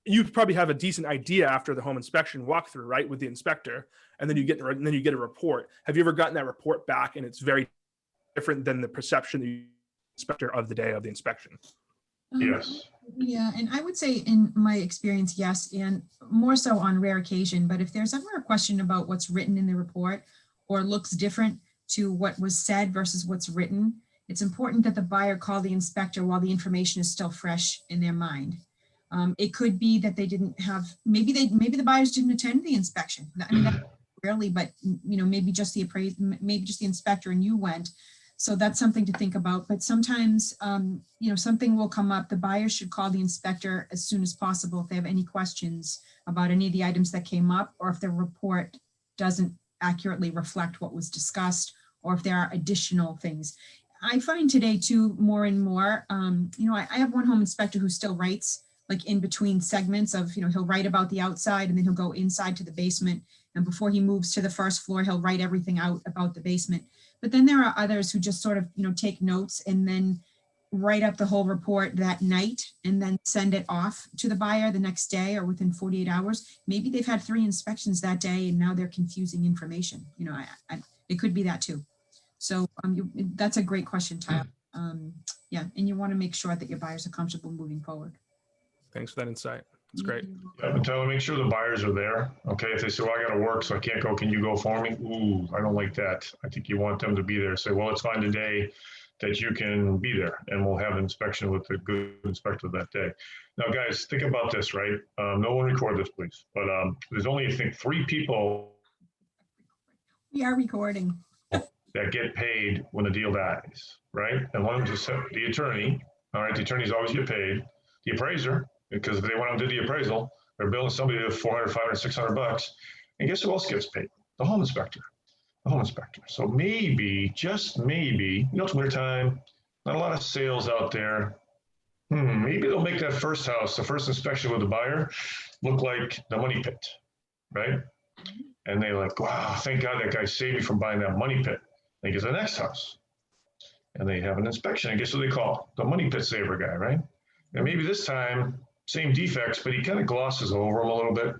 you probably have a decent idea after the home inspection walkthrough, right, with the inspector, and then you get a report. Have you ever gotten that report back and it's very different than the perception the inspector of the day of the inspection? Yes. Yeah, and I would say in my experience, yes, and more so on rare occasion, but if there's ever a question about what's written in the report or looks different to what was said versus what's written, it's important that the buyer call the inspector while the information is still fresh in their mind. It could be that they didn't have, maybe the buyers didn't attend the inspection. I mean, that rarely, but you know, maybe just the inspector and you went. So that's something to think about. But sometimes, you know, something will come up. The buyer should call the inspector as soon as possible if they have any questions about any of the items that came up, or if the report doesn't accurately reflect what was discussed, or if there are additional things. I find today too, more and more, you know, I have one home inspector who still writes like in between segments of, you know, he'll write about the outside and then he'll go inside to the basement. And before he moves to the first floor, he'll write everything out about the basement. But then there are others who just sort of, you know, take notes and then write up the whole report that night and then send it off to the buyer the next day or within 48 hours. Maybe they've had 3 inspections that day and now they're confusing information. You know, it could be that too. So that's a great question, Tyler. Yeah, and you want to make sure that your buyers are comfortable moving forward. Thanks for that insight. That's great. Yeah, but Tyler, make sure the buyers are there. Okay, if they say, well, I gotta work, so I can't go, can you go for me? Ooh, I don't like that. I think you want them to be there. Say, well, let's find a day that you can be there and we'll have an inspection with the good inspector that day. Now, guys, think about this, right? No one record this, please. But there's only, I think, 3 people We are recording. that get paid when the deal dies, right? And one of them is the attorney. All right, the attorneys always get paid. The appraiser, because if they went out and did the appraisal, they're billing somebody $400, $500, $600. And guess who else gets paid? The home inspector. The home inspector. So maybe, just maybe, it's wintertime, not a lot of sales out there. Maybe they'll make that first house, the first inspection with the buyer, look like the money pit, right? And they're like, wow, thank God that guy saved me from buying that money pit. They get to the next house and they have an inspection. And guess what they call? The money pit saver guy, right? And maybe this time, same defects, but he kind of glosses over them a little bit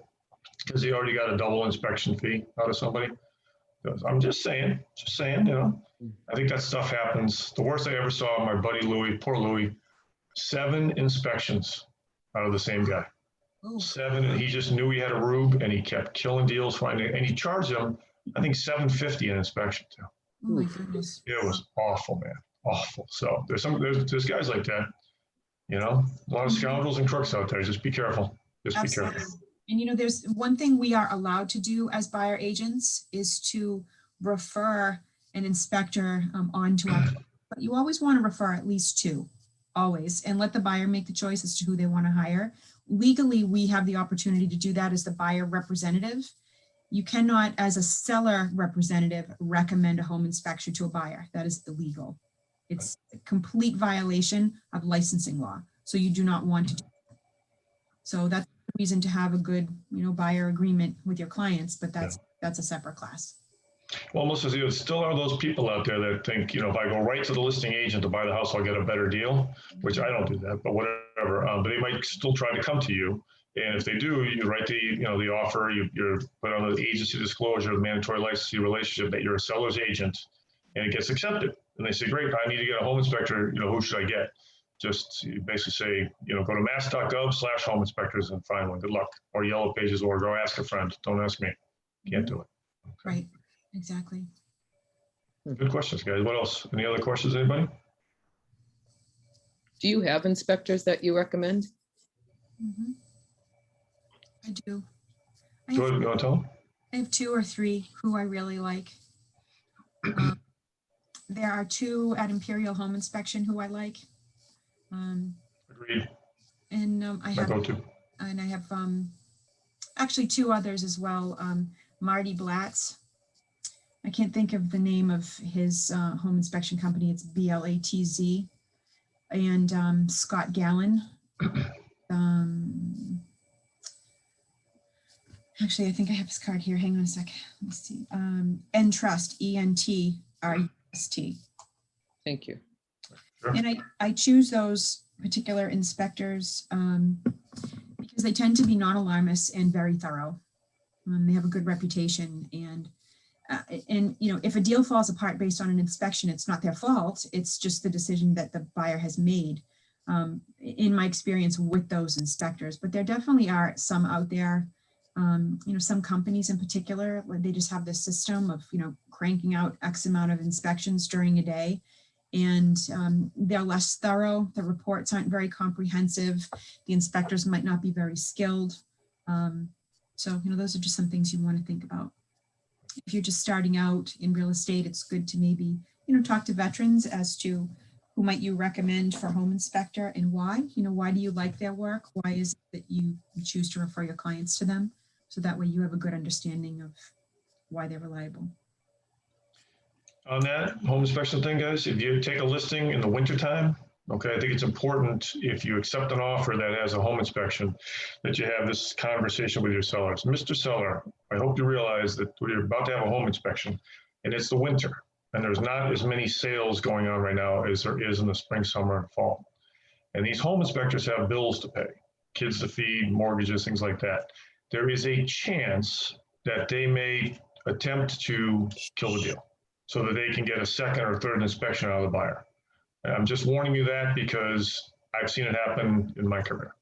because he already got a double inspection fee out of somebody. I'm just saying, I think that stuff happens. The worst I ever saw, my buddy Louis, poor Louis, 7 inspections out of the same guy. Oh, 7, and he just knew he had a rube and he kept killing deals, finding, and he charged him, I think, $750 an inspection too. oh my goodness. It was awful, man, awful. So there's guys like that, a lot of scoundrels and crooks out there. Just be careful. Just be Absolutely. careful. And there's one thing we are allowed to do as buyer agents is to refer an inspector onto our, but you always want to refer at least 2, always, and let the buyer make the choice as to who they want to hire. Legally, we have the opportunity to do that as the buyer representative. You cannot, as a seller representative, recommend a home inspection to a buyer. That is illegal. It's a complete violation of licensing law. So you do not want to do that. So that's the reason to have a good, buyer agreement with your clients, but that's a separate class. Well, Melissa, there still are those people out there that think, if I go right to the listing agent to buy the house, I'll get a better deal, which I don't do that, but whatever. But they might still try to come to you. And if they do, you write the offer, you're put on the agency disclosure, the mandatory licensing relationship that you're a seller's agent, and it gets accepted. And they say, great, I need to get a home inspector, who should I get? Just basically say, go to mass.gov/home inspectors and find one. Good luck. Or Yellow Pages, or go ask a friend. Don't ask me. Can't do it. Okay. Right, exactly. Good questions, guys. What else? Any other questions, anybody? Do you have inspectors that you recommend? Mhm. I do. Jordan, you want to tell them? I have 2 or 3 who I really like. There are 2 at Imperial Home Inspection who I like. Agreed. And I My have, go-to. and I have actually 2 others as well. Marty Blatz. I can't think of the name of his home inspection company. It's BLATZ. And Scott Gallen. Actually, I think I have his card here. Hang on a sec. Let me see. Entrust, ENTRUST. Thank you. Sure. And I choose those particular inspectors because they tend to be non-alarmist and very thorough. They have a good reputation, and if a deal falls apart based on an inspection, it's not their fault. It's just the decision that the buyer has made. In my experience with those inspectors, but there definitely are some out there. Some companies in particular, where they just have this system of cranking out X amount of inspections during a day. And they're less thorough. The reports aren't very comprehensive. The inspectors might not be very skilled. So, those are just some things you want to think about. If you're just starting out in real estate, it's good to maybe, talk to veterans as to who might you recommend for home inspector and why. Why do you like their work? Why is it that you choose to refer your clients to them? So that way you have a good understanding of why they're reliable. On that home inspection thing, guys, if you take a listing in the wintertime, okay, I think it's important if you accept an offer that has a home inspection, that you have this conversation with your sellers. Mr. Seller, I hope you realize that we're about to have a home inspection and it's the winter and there's not as many sales going on right now as there is in the spring, summer, and fall. And these home inspectors have bills to pay, kids to feed, mortgages, things like that. There is a chance that they may attempt to kill the deal so that they can get a second or third inspection out of the buyer. And I'm just warning you that because I've seen it happen in my career.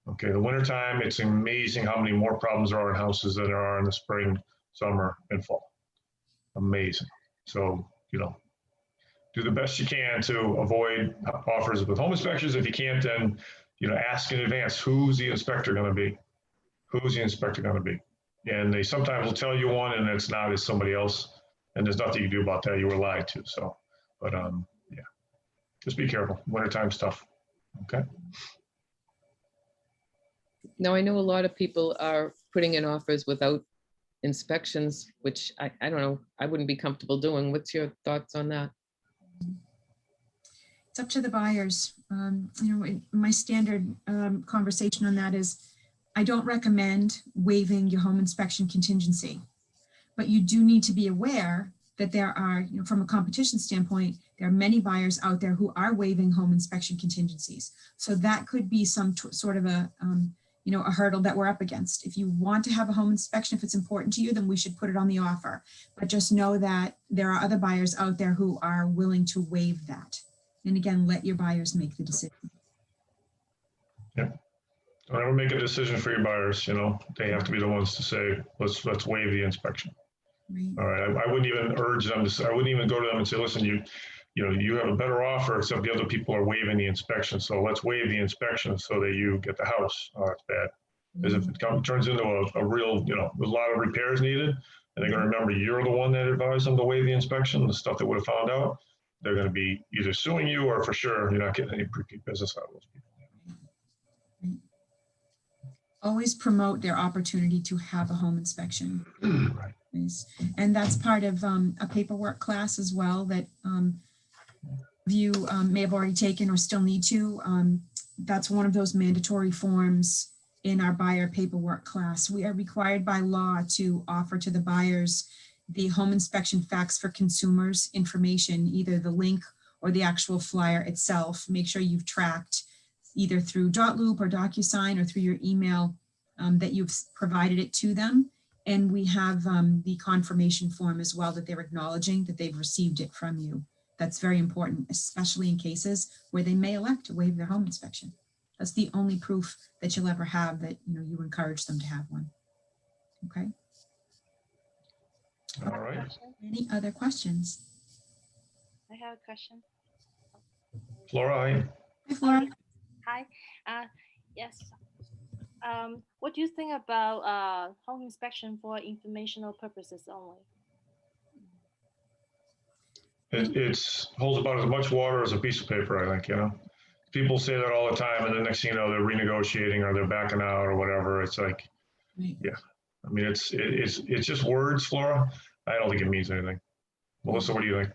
Okay, the wintertime, it's amazing how many more problems there are in houses than there are in the spring, summer, and fall. Amazing. So, do the best you can to avoid offers with home inspections. If you can't, then, ask in advance, who's the inspector going to be? Who's the inspector going to be? And they sometimes will tell you one and it's not, it's somebody else. And there's nothing you can do about that. You were lied to. So, but yeah, just be careful. Wintertime's tough. Okay. Now, I know a lot of people are putting in offers without inspections, which I don't know, I wouldn't be comfortable doing. What's your thoughts on that? It's up to the buyers. My standard conversation on that is, I don't recommend waiving your home inspection contingency, but you do need to be aware that there are, from a competition standpoint, there are many buyers out there who are waiving home inspection contingencies. So that could be some sort of a hurdle that we're up against. If you want to have a home inspection, if it's important to you, then we should put it on the offer. But just know that there are other buyers out there who are willing to waive that. And again, let your buyers make the decision. Yeah. Don't ever make a decision for your buyers. They have to be the ones to say, let's waive the inspection. Right. All right. I wouldn't even urge them to say, I wouldn't even go to them and say, listen, you have a better offer, except the other people are waiving the inspection. So let's waive the inspection so that you get the house. Oh, that's bad. Because if it turns into a real, there's a lot of repairs needed, and they're going to remember you're the one that advised them to waive the inspection, the stuff they would have found out, they're going to be either suing you or for sure you're not getting any repeat business out of those people. Always promote their opportunity to have a home inspection. Right. And that's part of a paperwork class as well that you may have already taken or still need to. That's one of those mandatory forms in our buyer paperwork class. We are required by law to offer to the buyers the home inspection facts for consumers information, either the link or the actual flyer itself. Make sure you've tracked either through Dotloop or DocuSign or through your email that you've provided it to them. And we have the confirmation form as well that they're acknowledging that they've received it from you. That's very important, especially in cases where they may elect to waive their home inspection. That's the only proof that you'll ever have that you encourage them to have one. Okay. All right. Any other questions? I have a question. Flora, hi. Hi, Flora. Hi. Yes. What do you think about home inspection for informational purposes only? It's holds about as much water as a piece of paper, I think, People say that all the time, and the next thing you know, they're renegotiating or they're backing out or whatever. It's like, Right. yeah. I mean, it's just words, Flora. I don't think it means anything. Melissa, what do you think?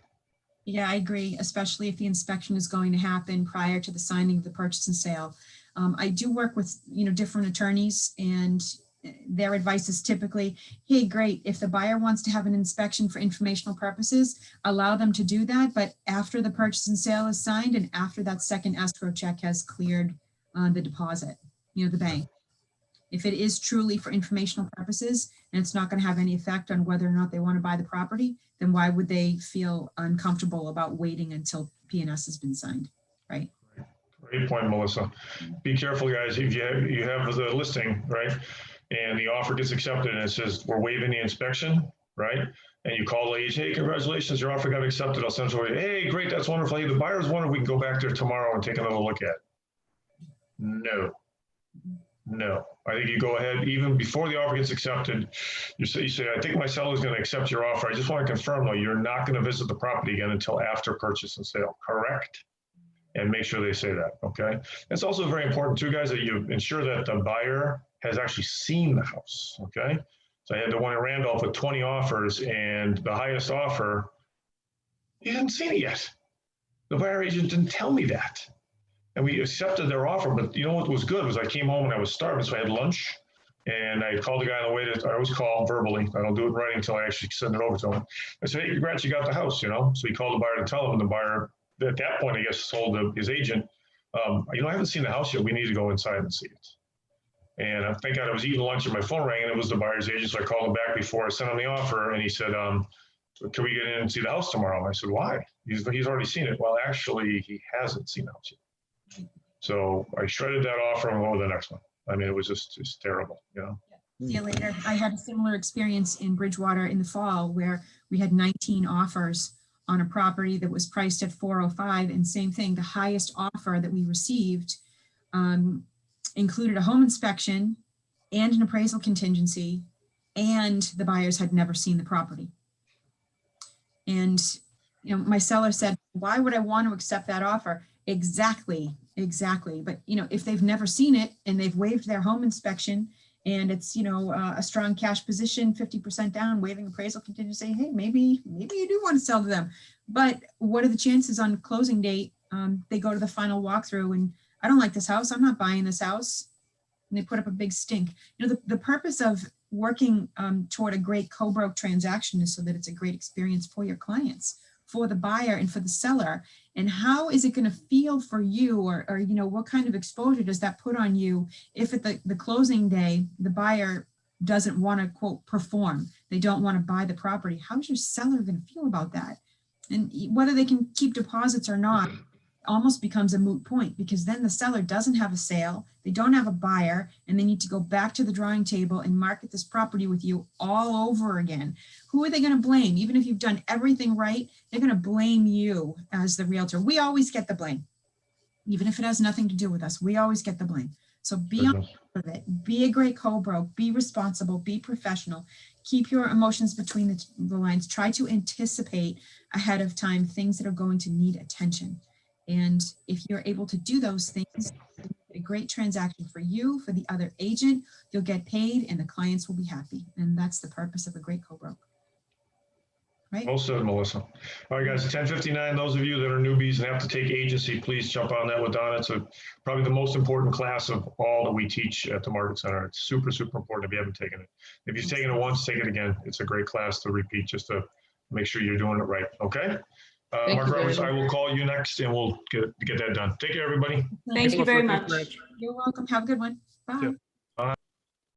Yeah, I agree, especially if the inspection is going to happen prior to the signing of the purchase and sale. I do work with, different attorneys, and their advice is typically, hey, great, if the buyer wants to have an inspection for informational purposes, allow them to do that. But after the purchase and sale is signed and after that second escrow check has cleared the deposit, the bank. If it is truly for informational purposes and it's not going to have any effect on whether or not they want to buy the property, then why would they feel uncomfortable about waiting until P&S has been signed, right? Great point, Melissa. Be careful, guys. If you have the listing, right, and the offer gets accepted and it says we're waiving the inspection, right, and you call the agent, hey, congratulations, your offer got accepted. I'll send it over. Hey, great, that's wonderful. Hey, the buyer's wondering if we can go back there tomorrow and take another look at it. No, I think you go ahead, even before the offer gets accepted, you say, I think my seller is going to accept your offer. I just want to confirm, though, you're not going to visit the property again until after purchase and sale, correct? And make sure they say that, okay? It's also very important, too, guys, that you ensure that the buyer has actually seen the house, okay? So I had the one in Randolph with 20 offers, and the highest offer, he hadn't seen it yet. The buyer agent didn't tell me that. And we accepted their offer, but what was good was I came home and I was starving, so I had lunch, and I called the guy on the way I always call him verbally. I don't do it in writing until I actually send it over to him. I said, hey, congrats, you got the house, So he called the buyer to tell him, and the buyer, at that point, I guess, told his agent, I haven't seen the house yet. We need to go inside and see it. And thank God I was eating lunch and my phone rang, and it was the buyer's agent, so I called him back before I sent him the offer, and he said, can we get in and see the house tomorrow? I said, why? He's already seen it. Well, actually, he hasn't seen the house yet. So I shredded that offer and went with the next one. I mean, it was just terrible, you know? See you later. I had a similar experience in Bridgewater in the fall where we had 19 offers on a property that was priced at 405, and same thing, the highest offer that we received included a home inspection and an appraisal contingency, and the buyers had never seen the property. And you know, my seller said, why would I want to accept that offer? Exactly. But you know, if they've never seen it and they've waived their home inspection and it's, you know, a strong cash position, 50% down, waiving appraisal contingency, hey, maybe you do want to sell to them. But what are the chances on closing date? They go to the final walkthrough and I don't like this house. I'm not buying this house. And they put up a big stink. You know, the purpose of working toward a great co-broke transaction is so that it's a great experience for your clients, for the buyer and for the seller. And how is it going to feel for you, or you know, what kind of exposure does that put on you if at the closing day, the buyer doesn't want to, quote, perform, they don't want to buy the property? How's your seller going to feel about that? And whether they can keep deposits or not almost becomes a moot point, because then the seller doesn't have a sale, they don't have a buyer, and they need to go back to the drawing table and market this property with you all over again. Who are they going to blame? Even if you've done everything right, they're going to blame you as the realtor. We always get the blame, even if it has nothing to do with us. We always get the blame. So be on top of it. Be a great co-broke. Be responsible. Be professional. Keep your emotions between the lines. Try to anticipate ahead of time things that are going to need attention. And if you're able to do those things, a great transaction for you, for the other agent, you'll get paid and the clients will be happy. And that's the purpose of a great co-broke. Right? Well said, Melissa. All right, guys, 10:59. Those of you that are newbies and have to take agency, please jump on that with Donna. It's probably the most important class of all that we teach at the Market Center. It's super, super important if you haven't taken it. If you've taken it once, take it again. It's a great class to repeat just to make sure you're doing it right. Okay? Thank Mark you very Roberts, I much. will call you next and we'll get that done. Take care, everybody. Thank you very much. You're welcome. Have a good one. Bye. Yep.